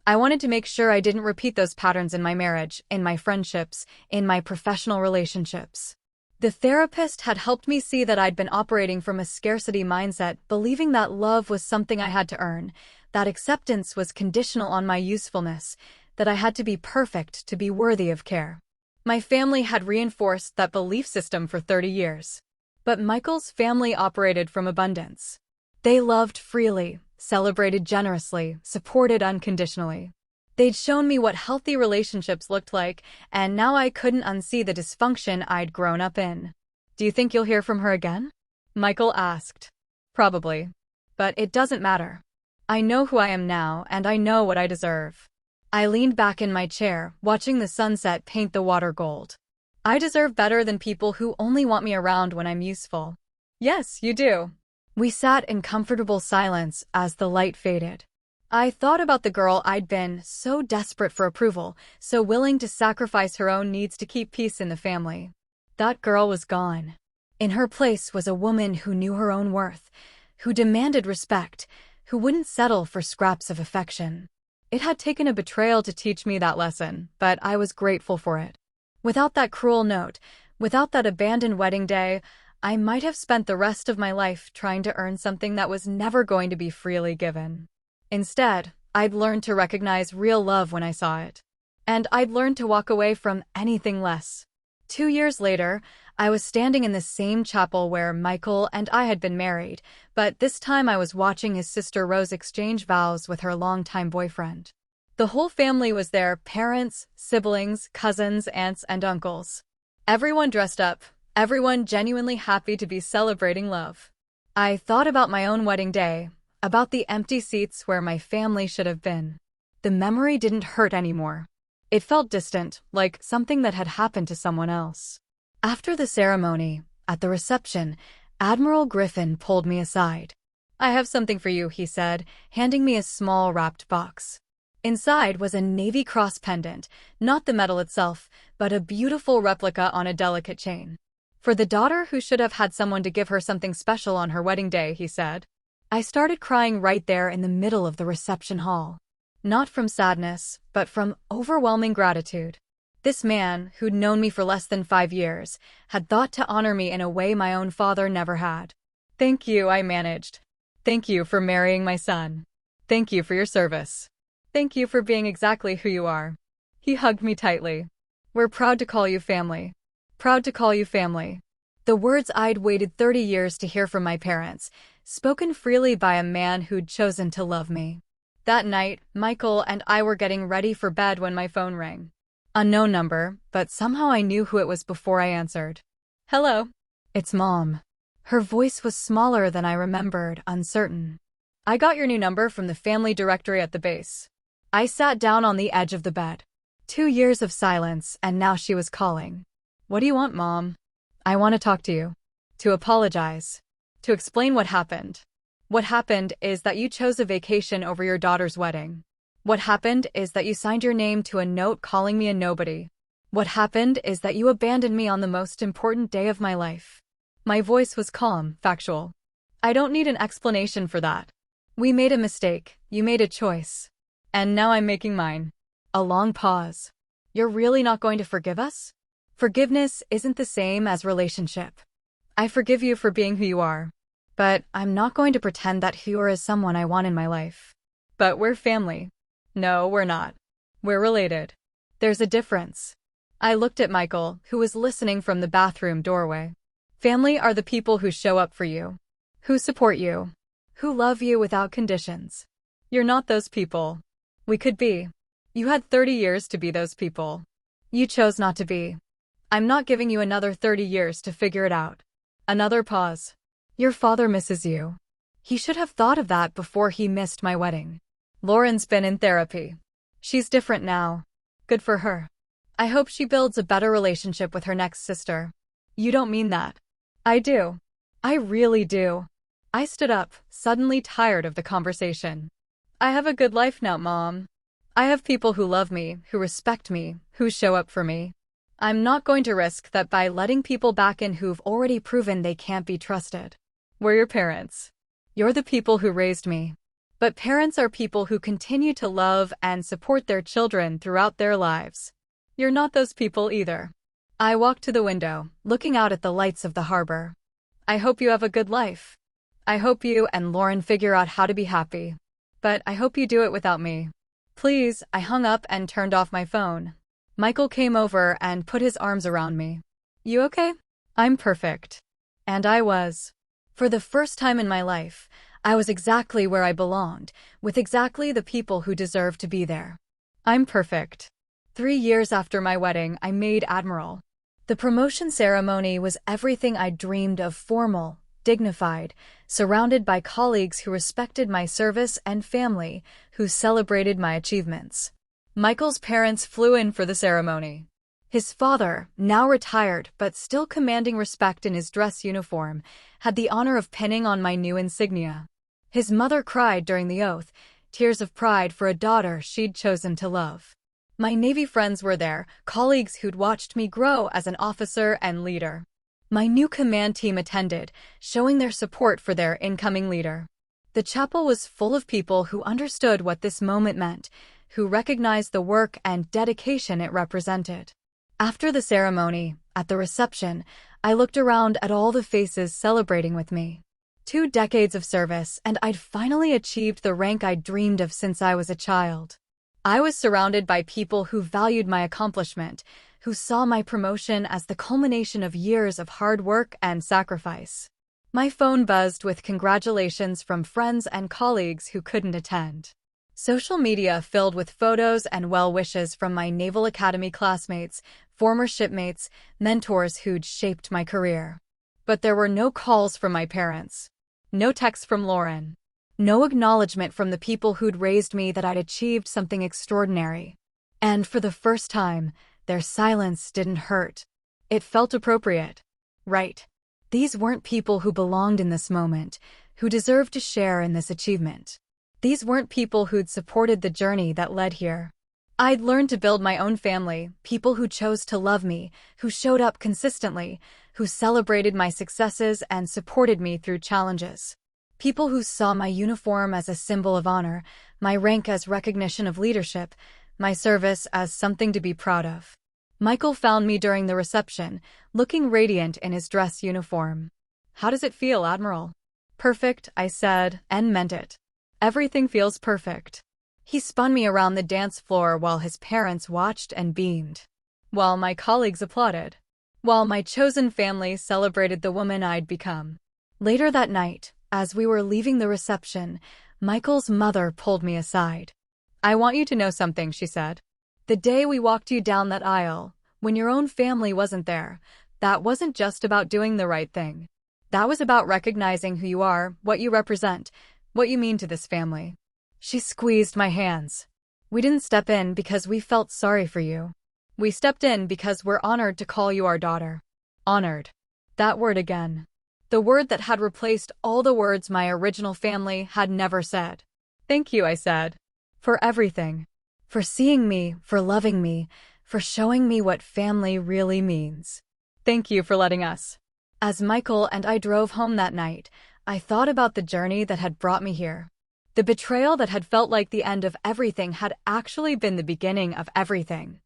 I wanted to make sure I didn't repeat those patterns in my marriage, in my friendships, in my professional relationships. The therapist had helped me see that I'd been operating from a scarcity mindset, believing that love was something I had to earn, that acceptance was conditional on my usefulness, that I had to be perfect to be worthy of care. My family had reinforced that belief system for 30 years. But Michael's family operated from abundance. They loved freely, celebrated generously, supported unconditionally. They'd shown me what healthy relationships looked like, and now I couldn't unsee the dysfunction I'd grown up in. Do you think you'll hear from her again? Michael asked. Probably. But it doesn't matter. I know who I am now, and I know what I deserve. I leaned back in my chair, watching the sunset paint the water gold. I deserve better than people who only want me around when I'm useful. Yes, you do. We sat in comfortable silence as the light faded. I thought about the girl I'd been, so desperate for approval, so willing to sacrifice her own needs to keep peace in the family. That girl was gone. In her place was a woman who knew her own worth, who demanded respect, who wouldn't settle for scraps of affection. It had taken a betrayal to teach me that lesson, but I was grateful for it. Without that cruel note, without that abandoned wedding day, I might have spent the rest of my life trying to earn something that was never going to be freely given. Instead, I'd learned to recognize real love when I saw it. And I'd learned to walk away from anything less. 2 years later, I was standing in the same chapel where Michael and I had been married, but this time I was watching his sister Rose exchange vows with her longtime boyfriend. The whole family was there, parents, siblings, cousins, aunts, and uncles. Everyone dressed up, everyone genuinely happy to be celebrating love. I thought about my own wedding day, about the empty seats where my family should have been. The memory didn't hurt anymore. It felt distant, like something that had happened to someone else. After the ceremony, at the reception, Admiral Griffin pulled me aside. I have something for you, he said, handing me a small wrapped box. Inside was a Navy Cross pendant, not the medal itself, but a beautiful replica on a delicate chain. For the daughter who should have had someone to give her something special on her wedding day, he said. I started crying right there in the middle of the reception hall. Not from sadness, but from overwhelming gratitude. This man, who'd known me for less than 5 years, had thought to honor me in a way my own father never had. Thank you, I managed. Thank you for marrying my son. Thank you for your service. Thank you for being exactly who you are. He hugged me tightly. We're proud to call you family. Proud to call you family. The words I'd waited 30 years to hear from my parents, spoken freely by a man who'd chosen to love me. That night, Michael and I were getting ready for bed when my phone rang. Unknown number, but somehow I knew who it was before I answered. Hello. It's Mom. Her voice was smaller than I remembered, uncertain. I got your new number from the family directory at the base. I sat down on the edge of the bed. 2 years of silence, and now she was calling. What do you want, Mom? I want to talk to you. To apologize. To explain what happened. What happened is that you chose a vacation over your daughter's wedding. What happened is that you signed your name to a note calling me a nobody. What happened is that you abandoned me on the most important day of my life. My voice was calm, factual. I don't need an explanation for that. We made a mistake, you made a choice. And now I'm making mine. A long pause. You're really not going to forgive us? Forgiveness isn't the same as relationship. I forgive you for being who you are. But I'm not going to pretend that who you are is someone I want in my life. But we're family. No, we're not. We're related. There's a difference. I looked at Michael, who was listening from the bathroom doorway. Family are the people who show up for you, who support you, who love you without conditions. You're not those people. We could be. You had 30 years to be those people. You chose not to be. I'm not giving you another 30 years to figure it out. Another pause. Your father misses you. He should have thought of that before he missed my wedding. Lauren's been in therapy. She's different now. Good for her. I hope she builds a better relationship with her next sister. You don't mean that. I do. I really do. I stood up, suddenly tired of the conversation. I have a good life now, Mom. I have people who love me, who respect me, who show up for me. I'm not going to risk that by letting people back in who've already proven they can't be trusted. We're your parents. You're the people who raised me. But parents are people who continue to love and support their children throughout their lives. You're not those people either. I walked to the window, looking out at the lights of the harbor. I hope you have a good life. I hope you and Lauren figure out how to be happy. But I hope you do it without me. Please. I hung up and turned off my phone. Michael came over and put his arms around me. You okay? I'm perfect. And I was. For the first time in my life, I was exactly where I belonged, with exactly the people who deserved to be there. I'm perfect. 3 years after my wedding, I made Admiral. The promotion ceremony was everything I dreamed of: formal, dignified, surrounded by colleagues who respected my service and family who celebrated my achievements. Michael's parents flew in for the ceremony. His father, now retired but still commanding respect in his dress uniform, had the honor of pinning on my new insignia. His mother cried during the oath, tears of pride for a daughter she'd chosen to love. My Navy friends were there, colleagues who'd watched me grow as an officer and leader. My new command team attended, showing their support for their incoming leader. The chapel was full of people who understood what this moment meant, who recognized the work and dedication it represented. After the ceremony, at the reception, I looked around at all the faces celebrating with me. 2 decades of service, and I'd finally achieved the rank I'd dreamed of since I was a child. I was surrounded by people who valued my accomplishment, who saw my promotion as the culmination of years of hard work and sacrifice. My phone buzzed with congratulations from friends and colleagues who couldn't attend. Social media filled with photos and well wishes from my Naval Academy classmates, former shipmates, mentors who'd shaped my career. But there were no calls from my parents. No texts from Lauren. No acknowledgement from the people who'd raised me that I'd achieved something extraordinary. And for the first time, their silence didn't hurt. It felt appropriate. Right. These weren't people who belonged in this moment, who deserved to share in this achievement. These weren't people who'd supported the journey that led here. I'd learned to build my own family, people who chose to love me, who showed up consistently, who celebrated my successes and supported me through challenges. People who saw my uniform as a symbol of honor, my rank as recognition of leadership, my service as something to be proud of. Michael found me during the reception, looking radiant in his dress uniform. How does it feel, Admiral? Perfect, I said, and meant it. Everything feels perfect. He spun me around the dance floor while his parents watched and beamed. While my colleagues applauded. while my chosen family celebrated the woman I'd become. Later that night, as we were leaving the reception, Michael's mother pulled me aside. "I want you to know something," she said. "The day we walked you down that aisle, when your own family wasn't there, that wasn't just about doing the right thing. That was about recognizing who you are, what you represent, what you mean to this family." She squeezed my hands. "We didn't step in because we felt sorry for you. We stepped in because we're honored to call you our daughter." Honored. That word again. The word that had replaced all the words my original family had never said. "Thank you," I said. "For everything. For seeing me, for loving me, for showing me what family really means. Thank you for letting us." As Michael and I drove home that night, I thought about the journey that had brought me here. The betrayal that had felt like the end of everything had actually been the beginning of everything.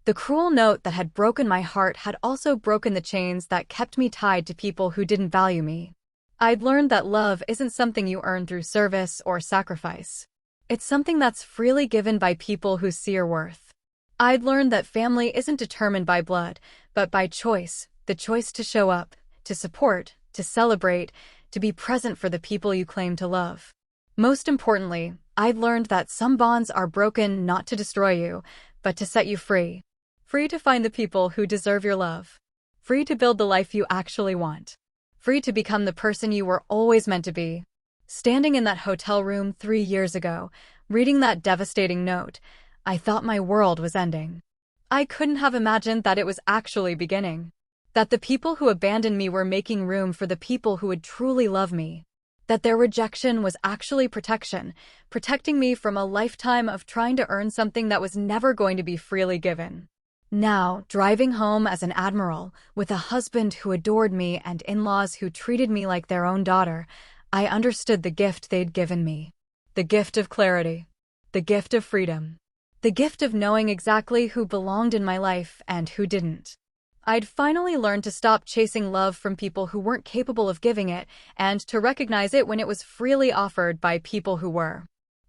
The cruel note that had broken my heart had also broken the chains that kept me tied to people who didn't value me. I'd learned that love isn't something you earn through service or sacrifice. It's something that's freely given by people who see your worth. I'd learned that family isn't determined by blood, but by choice, the choice to show up, to support, to celebrate, to be present for the people you claim to love. Most importantly, I'd learned that some bonds are broken not to destroy you, but to set you free. Free to find the people who deserve your love. Free to build the life you actually want. Free to become the person you were always meant to be. Standing in that hotel room 3 years ago, reading that devastating note, I thought my world was ending. I couldn't have imagined that it was actually beginning. That the people who abandoned me were making room for the people who would truly love me. That their rejection was actually protection, protecting me from a lifetime of trying to earn something that was never going to be freely given. Now, driving home as an admiral, with a husband who adored me and in-laws who treated me like their own daughter, I understood the gift they'd given me. The gift of clarity. The gift of freedom. The gift of knowing exactly who belonged in my life and who didn't. I'd finally learned to stop chasing love from people who weren't capable of giving it, and to recognize it when it was freely offered by people who were.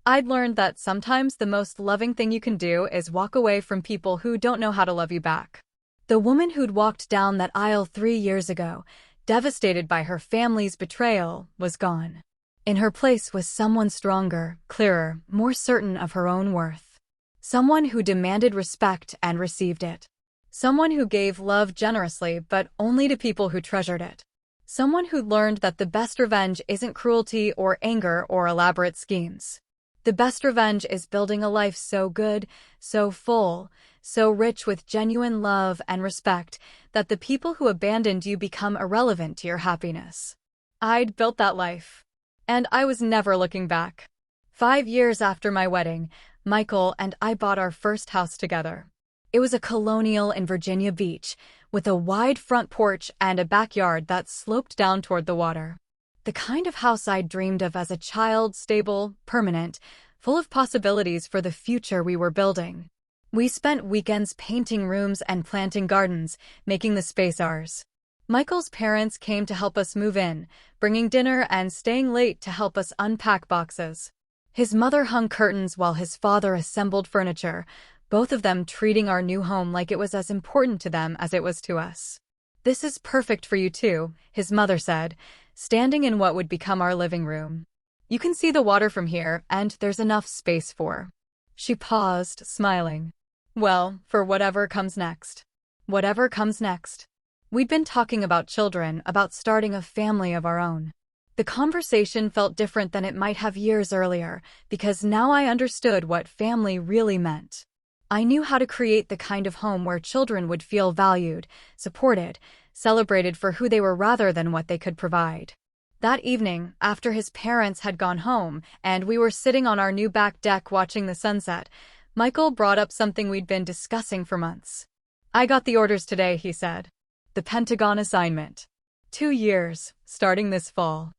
I'd learned that sometimes the most loving thing you can do is walk away from people who don't know how to love you back. The woman who'd walked down that aisle 3 years ago, devastated by her family's betrayal, was gone. In her place was someone stronger, clearer, more certain of her own worth. Someone who demanded respect and received it. Someone who gave love generously but only to people who treasured it. Someone who learned that the best revenge isn't cruelty or anger or elaborate schemes. The best revenge is building a life so good, so full, so rich with genuine love and respect that the people who abandoned you become irrelevant to your happiness. I'd built that life. And I was never looking back. 5 years after my wedding, Michael and I bought our first house together. It was a colonial in Virginia Beach, with a wide front porch and a backyard that sloped down toward the water. The kind of house I'd dreamed of as a child, stable, permanent, full of possibilities for the future we were building. We spent weekends painting rooms and planting gardens, making the space ours. Michael's parents came to help us move in, bringing dinner and staying late to help us unpack boxes. His mother hung curtains while his father assembled furniture, both of them treating our new home like it was as important to them as it was to us. "This is perfect for you too," his mother said, standing in what would become our living room. "You can see the water from here, and there's enough space for." She paused, smiling. "Well, for whatever comes next." Whatever comes next. We'd been talking about children, about starting a family of our own. The conversation felt different than it might have years earlier, because now I understood what family really meant. I knew how to create the kind of home where children would feel valued, supported, celebrated for who they were rather than what they could provide. That evening, after his parents had gone home and we were sitting on our new back deck watching the sunset, Michael brought up something we'd been discussing for months. "I got the orders today," he said. "The Pentagon assignment. 2 years, starting this fall."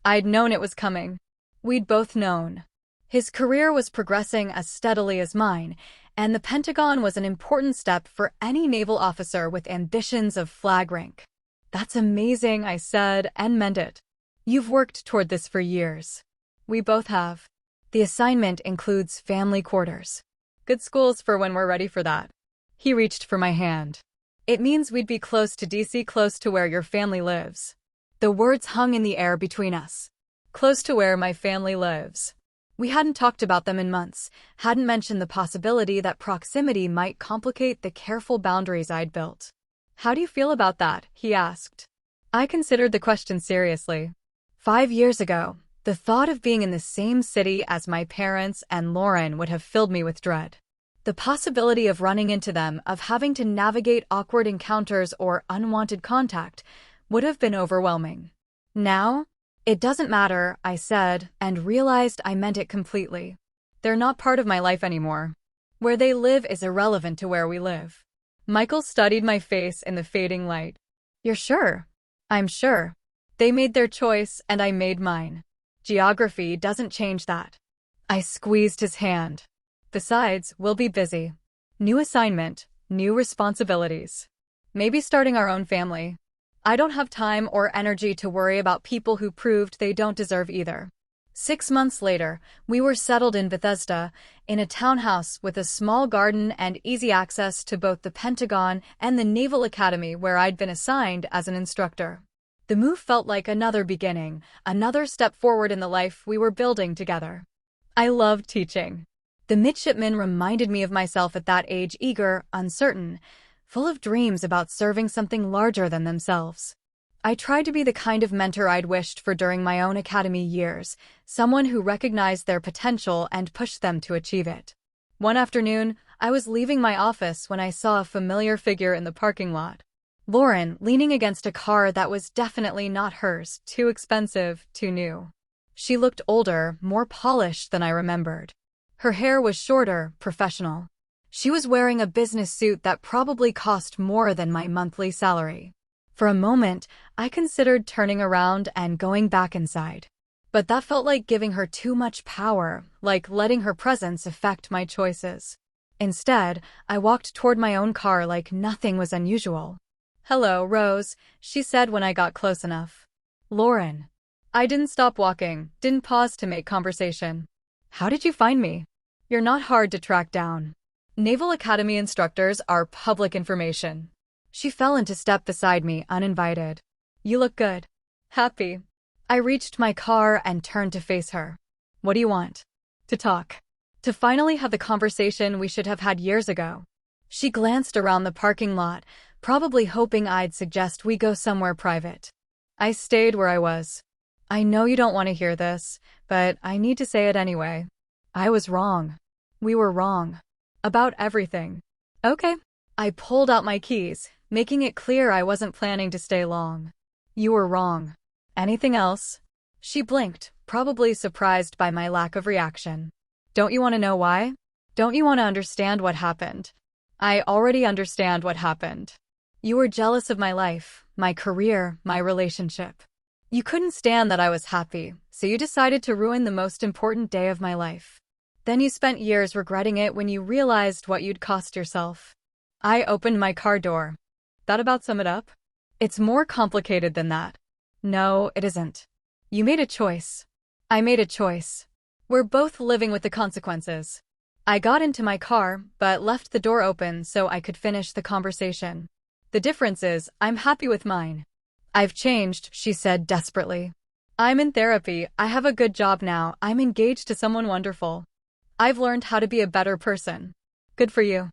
I'd known it was coming. We'd both known. His career was progressing as steadily as mine, and the Pentagon was an important step for any naval officer with ambitions of flag rank. "That's amazing," I said, and meant it. "You've worked toward this for years." "We both have. The assignment includes family quarters. Good schools for when we're ready for that." He reached for my hand. It means we'd be close to DC, close to where your family lives. The words hung in the air between us. Close to where my family lives. We hadn't talked about them in months, hadn't mentioned the possibility that proximity might complicate the careful boundaries I'd built. How do you feel about that? He asked. I considered the question seriously. 5 years ago, the thought of being in the same city as my parents and Lauren would have filled me with dread. The possibility of running into them, of having to navigate awkward encounters or unwanted contact, would have been overwhelming. Now, it doesn't matter, I said, and realized I meant it completely. They're not part of my life anymore. Where they live is irrelevant to where we live. Michael studied my face in the fading light. You're sure? I'm sure. They made their choice and I made mine. Geography doesn't change that. I squeezed his hand. Besides, we'll be busy. New assignment, new responsibilities. Maybe starting our own family. I don't have time or energy to worry about people who proved they don't deserve either. 6 months later, we were settled in Bethesda, in a townhouse with a small garden and easy access to both the Pentagon and the Naval Academy where I'd been assigned as an instructor. The move felt like another beginning, another step forward in the life we were building together. I loved teaching. The midshipmen reminded me of myself at that age, eager, uncertain, full of dreams about serving something larger than themselves. I tried to be the kind of mentor I'd wished for during my own academy years, someone who recognized their potential and pushed them to achieve it. One afternoon, I was leaving my office when I saw a familiar figure in the parking lot. Lauren, leaning against a car that was definitely not hers, too expensive, too new. She looked older, more polished than I remembered. Her hair was shorter, professional. She was wearing a business suit that probably cost more than my monthly salary. For a moment, I considered turning around and going back inside. But that felt like giving her too much power, like letting her presence affect my choices. Instead, I walked toward my own car like nothing was unusual. Hello, Rose, she said when I got close enough. Lauren. I didn't stop walking, didn't pause to make conversation. How did you find me? You're not hard to track down. Naval Academy instructors are public information. She fell into step beside me, uninvited. You look good. Happy. I reached my car and turned to face her. What do you want? To talk. To finally have the conversation we should have had years ago. She glanced around the parking lot, probably hoping I'd suggest we go somewhere private. I stayed where I was. I know you don't want to hear this, but I need to say it anyway. I was wrong. We were wrong. About everything. Okay. I pulled out my keys, making it clear I wasn't planning to stay long. You were wrong. Anything else? She blinked, probably surprised by my lack of reaction. Don't you want to know why? Don't you want to understand what happened? I already understand what happened. You were jealous of my life, my career, my relationship. You couldn't stand that I was happy, so you decided to ruin the most important day of my life. Then you spent years regretting it when you realized what you'd cost yourself. I opened my car door. That about sum it up? It's more complicated than that. No, it isn't. You made a choice. I made a choice. We're both living with the consequences. I got into my car, but left the door open so I could finish the conversation. The difference is, I'm happy with mine. I've changed, she said desperately. I'm in therapy, I have a good job now, I'm engaged to someone wonderful. I've learned how to be a better person. Good for you.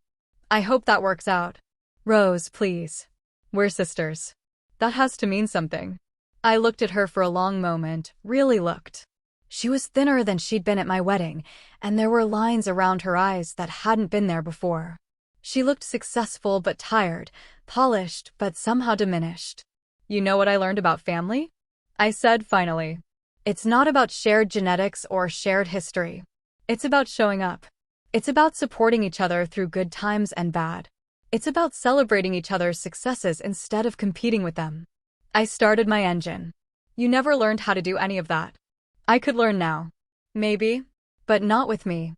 I hope that works out. Rose, please. We're sisters. That has to mean something. I looked at her for a long moment, really looked. She was thinner than she'd been at my wedding, and there were lines around her eyes that hadn't been there before. She looked successful but tired, polished but somehow diminished. You know what I learned about family? I said finally. It's not about shared genetics or shared history. It's about showing up. It's about supporting each other through good times and bad. It's about celebrating each other's successes instead of competing with them. I started my engine. You never learned how to do any of that. I could learn now. Maybe. But not with me.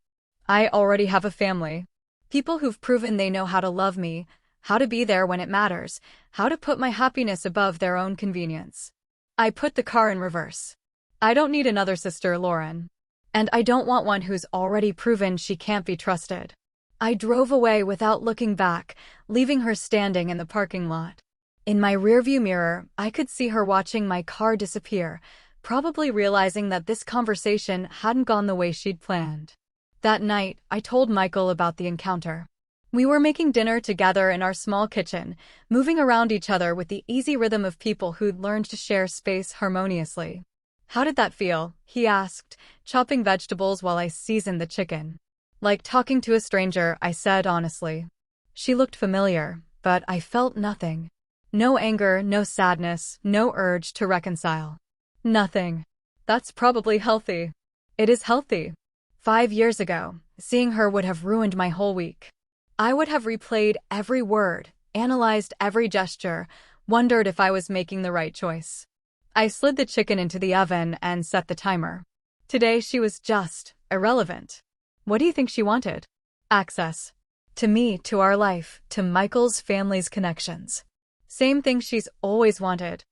I already have a family. People who've proven they know how to love me, how to be there when it matters, how to put my happiness above their own convenience. I put the car in reverse. I don't need another sister, Lauren. And I don't want one who's already proven she can't be trusted. I drove away without looking back, leaving her standing in the parking lot. In my rearview mirror, I could see her watching my car disappear, probably realizing that this conversation hadn't gone the way she'd planned. That night, I told Michael about the encounter. We were making dinner together in our small kitchen, moving around each other with the easy rhythm of people who'd learned to share space harmoniously. "How did that feel?" he asked, chopping vegetables while I seasoned the chicken. "Like talking to a stranger," I said honestly. She looked familiar, but I felt nothing. No anger, no sadness, no urge to reconcile. Nothing. That's probably healthy. It is healthy. 5 years ago, seeing her would have ruined my whole week. I would have replayed every word, analyzed every gesture, wondered if I was making the right choice. I slid the chicken into the oven and set the timer. Today she was just irrelevant. What do you think she wanted? Access. To me, to our life, to Michael's family's connections. Same thing she's always wanted.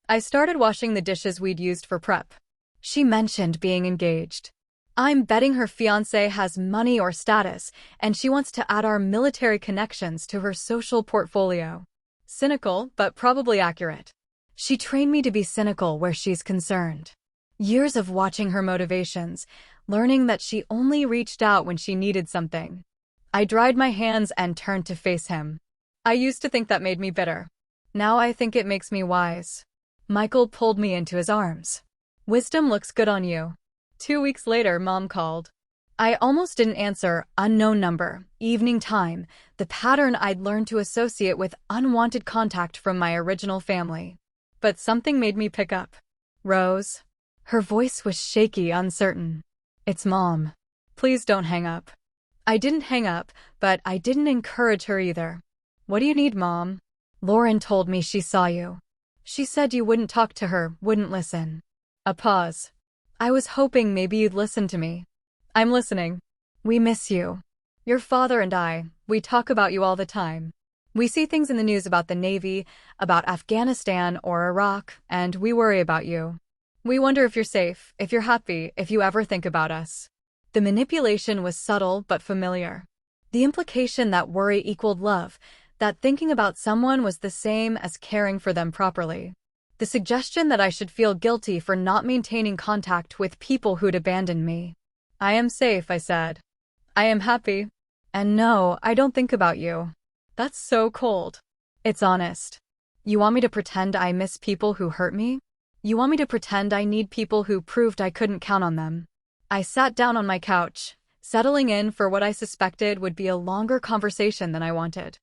I started washing the dishes we'd used for prep. She mentioned being engaged. I'm betting her fiancé has money or status, and she wants to add our military connections to her social portfolio. Cynical, but probably accurate. She trained me to be cynical where she's concerned. Years of watching her motivations, learning that she only reached out when she needed something. I dried my hands and turned to face him. I used to think that made me bitter. Now I think it makes me wise. Michael pulled me into his arms. "Wisdom looks good on you." 2 weeks later, Mom called. I almost didn't answer. Unknown number, evening time, the pattern I'd learned to associate with unwanted contact from my original family. But something made me pick up. "Rose?" Her voice was shaky, uncertain. "It's Mom. Please don't hang up." I didn't hang up, but I didn't encourage her either. "What do you need, Mom?" "Lauren told me she saw you. She said you wouldn't talk to her, wouldn't listen." A pause. "I was hoping maybe you'd listen to me." "I'm listening." "We miss you. Your father and I, we talk about you all the time. We see things in the news about the Navy, about Afghanistan or Iraq, and we worry about you. We wonder if you're safe, if you're happy, if you ever think about us." The manipulation was subtle but familiar. The implication that worry equaled love, that thinking about someone was the same as caring for them properly. The suggestion that I should feel guilty for not maintaining contact with people who'd abandoned me. "I am safe," I said. "I am happy. And no, I don't think about you." That's so cold. It's honest. You want me to pretend I miss people who hurt me? You want me to pretend I need people who proved I couldn't count on them? I sat down on my couch, settling in for what I suspected would be a longer conversation than I wanted.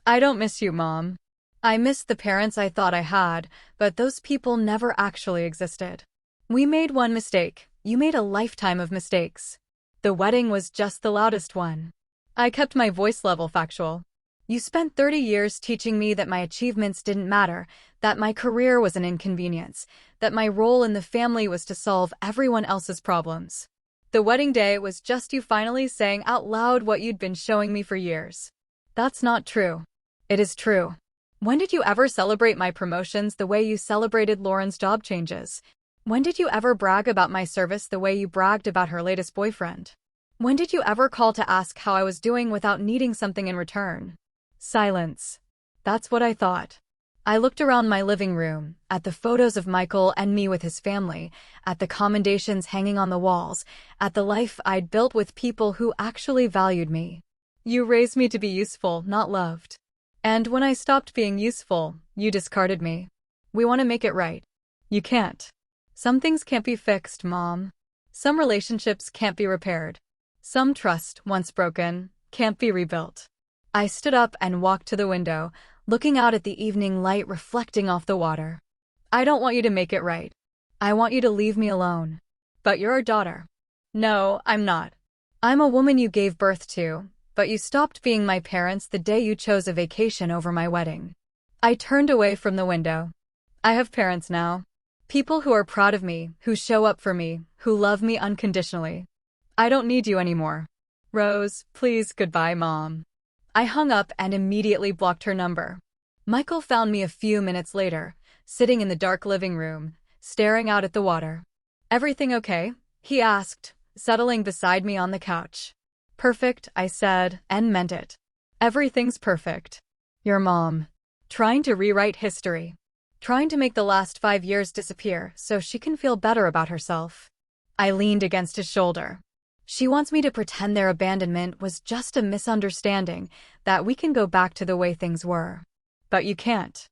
"I don't miss you, Mom. I miss the parents I thought I had, but those people never actually existed. We made one mistake. You made a lifetime of mistakes. The wedding was just the loudest one." I kept my voice level factual. "You spent 30 years teaching me that my achievements didn't matter, that my career was an inconvenience, that my role in the family was to solve everyone else's problems. The wedding day was just you finally saying out loud what you'd been showing me for years." That's not true. It is true. When did you ever celebrate my promotions the way you celebrated Lauren's job changes? When did you ever brag about my service the way you bragged about her latest boyfriend? When did you ever call to ask how I was doing without needing something in return? Silence. That's what I thought. I looked around my living room, at the photos of Michael and me with his family, at the commendations hanging on the walls, at the life I'd built with people who actually valued me. You raised me to be useful, not loved. And when I stopped being useful, you discarded me. We want to make it right. You can't. Some things can't be fixed, Mom. Some relationships can't be repaired. Some trust, once broken, can't be rebuilt. I stood up and walked to the window, looking out at the evening light reflecting off the water. "I don't want you to make it right. I want you to leave me alone. But you're our daughter." "No, I'm not. I'm a woman you gave birth to, but you stopped being my parents the day you chose a vacation over my wedding." I turned away from the window. I have parents now. People who are proud of me, who show up for me, who love me unconditionally. I don't need you anymore. "Rose, please, goodbye, Mom." I hung up and immediately blocked her number. Michael found me a few minutes later, sitting in the dark living room, staring out at the water. "Everything okay?" he asked, settling beside me on the couch. Perfect, I said, and meant it. Everything's perfect. Your mom. Trying to rewrite history. Trying to make the last 5 years disappear so she can feel better about herself. I leaned against his shoulder. She wants me to pretend their abandonment was just a misunderstanding, that we can go back to the way things were. But you can't.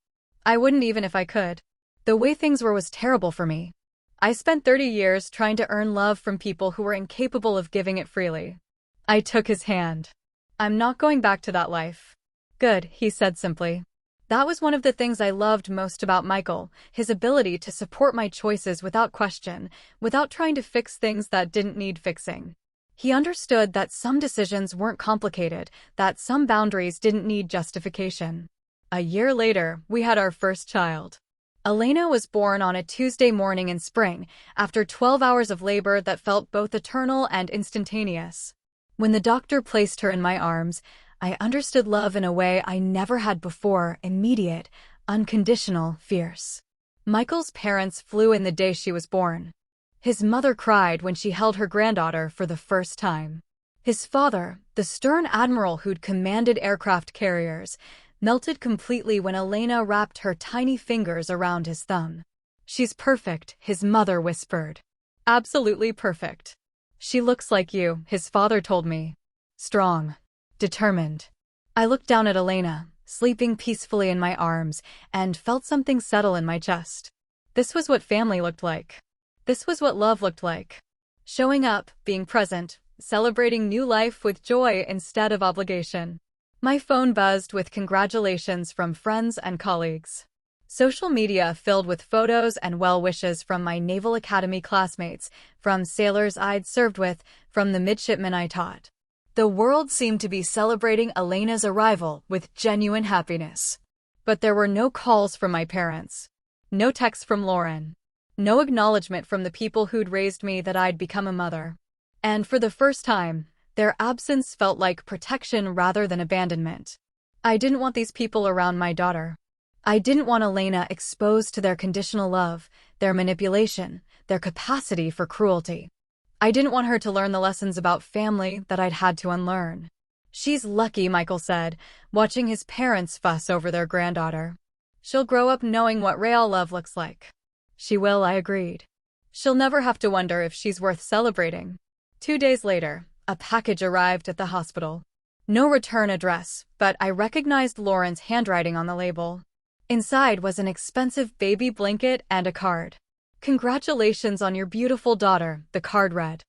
I wouldn't even if I could. The way things were was terrible for me. I spent 30 years trying to earn love from people who were incapable of giving it freely. I took his hand. I'm not going back to that life. Good, he said simply. That was one of the things I loved most about Michael, his ability to support my choices without question, without trying to fix things that didn't need fixing. He understood that some decisions weren't complicated, that some boundaries didn't need justification. A year later, we had our first child. Elena was born on a Tuesday morning in spring, after 12 hours of labor that felt both eternal and instantaneous. When the doctor placed her in my arms, I understood love in a way I never had before, immediate, unconditional, fierce. Michael's parents flew in the day she was born. His mother cried when she held her granddaughter for the first time. His father, the stern admiral who'd commanded aircraft carriers, melted completely when Elena wrapped her tiny fingers around his thumb. She's perfect, his mother whispered. Absolutely perfect. She looks like you, his father told me. Strong. Determined. I looked down at Elena, sleeping peacefully in my arms, and felt something settle in my chest. This was what family looked like. This was what love looked like. Showing up, being present, celebrating new life with joy instead of obligation. My phone buzzed with congratulations from friends and colleagues. Social media filled with photos and well wishes from my Naval Academy classmates, from sailors I'd served with, from the midshipmen I taught. The world seemed to be celebrating Elena's arrival with genuine happiness. But there were no calls from my parents. No texts from Lauren. No acknowledgement from the people who'd raised me that I'd become a mother. And for the first time, their absence felt like protection rather than abandonment. I didn't want these people around my daughter. I didn't want Elena exposed to their conditional love, their manipulation, their capacity for cruelty. I didn't want her to learn the lessons about family that I'd had to unlearn. She's lucky, Michael said, watching his parents fuss over their granddaughter. She'll grow up knowing what real love looks like. She will, I agreed. She'll never have to wonder if she's worth celebrating. 2 days later, a package arrived at the hospital. No return address, but I recognized Lauren's handwriting on the label. Inside was an expensive baby blanket and a card. Congratulations on your beautiful daughter, the card read.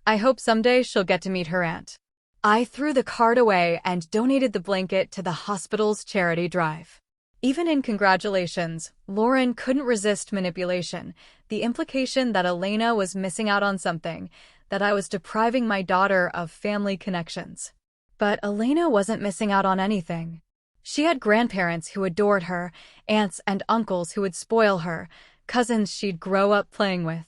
I hope someday she'll get to meet her aunt. I threw the card away and donated the blanket to the hospital's charity drive. Even in congratulations, Lauren couldn't resist manipulation, the implication that Elena was missing out on something, that I was depriving my daughter of family connections. But Elena wasn't missing out on anything. She had grandparents who adored her, aunts and uncles who would spoil her, cousins she'd grow up playing with.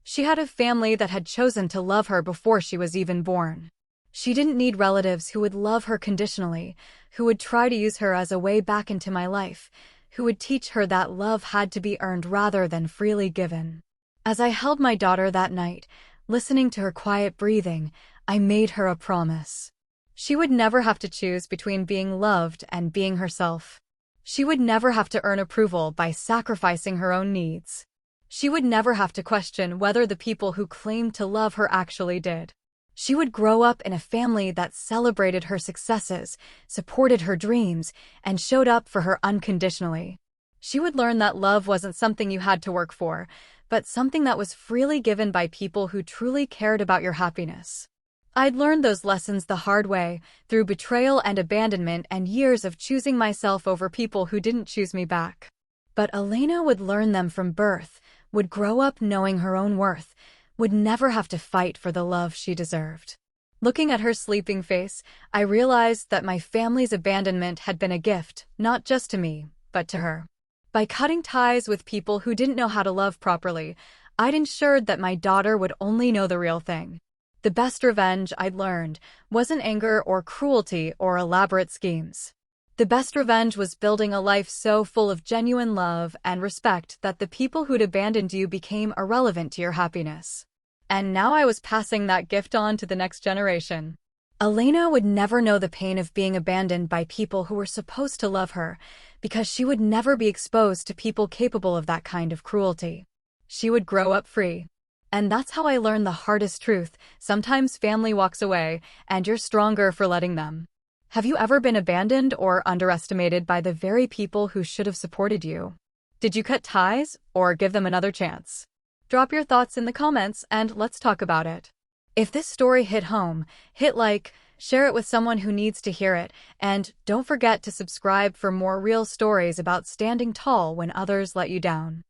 She had a family that had chosen to love her before she was even born. She didn't need relatives who would love her conditionally, who would try to use her as a way back into my life, who would teach her that love had to be earned rather than freely given. As I held my daughter that night, listening to her quiet breathing, I made her a promise. She would never have to choose between being loved and being herself. She would never have to earn approval by sacrificing her own needs. She would never have to question whether the people who claimed to love her actually did. She would grow up in a family that celebrated her successes, supported her dreams, and showed up for her unconditionally. She would learn that love wasn't something you had to work for, but something that was freely given by people who truly cared about your happiness. I'd learned those lessons the hard way, through betrayal and abandonment and years of choosing myself over people who didn't choose me back. But Elena would learn them from birth, would grow up knowing her own worth, would never have to fight for the love she deserved. Looking at her sleeping face, I realized that my family's abandonment had been a gift, not just to me, but to her. By cutting ties with people who didn't know how to love properly, I'd ensured that my daughter would only know the real thing. The best revenge I'd learned wasn't anger or cruelty or elaborate schemes. The best revenge was building a life so full of genuine love and respect that the people who'd abandoned you became irrelevant to your happiness. And now I was passing that gift on to the next generation. Elena would never know the pain of being abandoned by people who were supposed to love her, because she would never be exposed to people capable of that kind of cruelty. She would grow up free. And that's how I learned the hardest truth. Sometimes family walks away, and you're stronger for letting them. Have you ever been abandoned or underestimated by the very people who should have supported you? Did you cut ties, or give them another chance? Drop your thoughts in the comments and let's talk about it. If this story hit home, hit like, share it with someone who needs to hear it, and don't forget to subscribe for more real stories about standing tall when others let you down.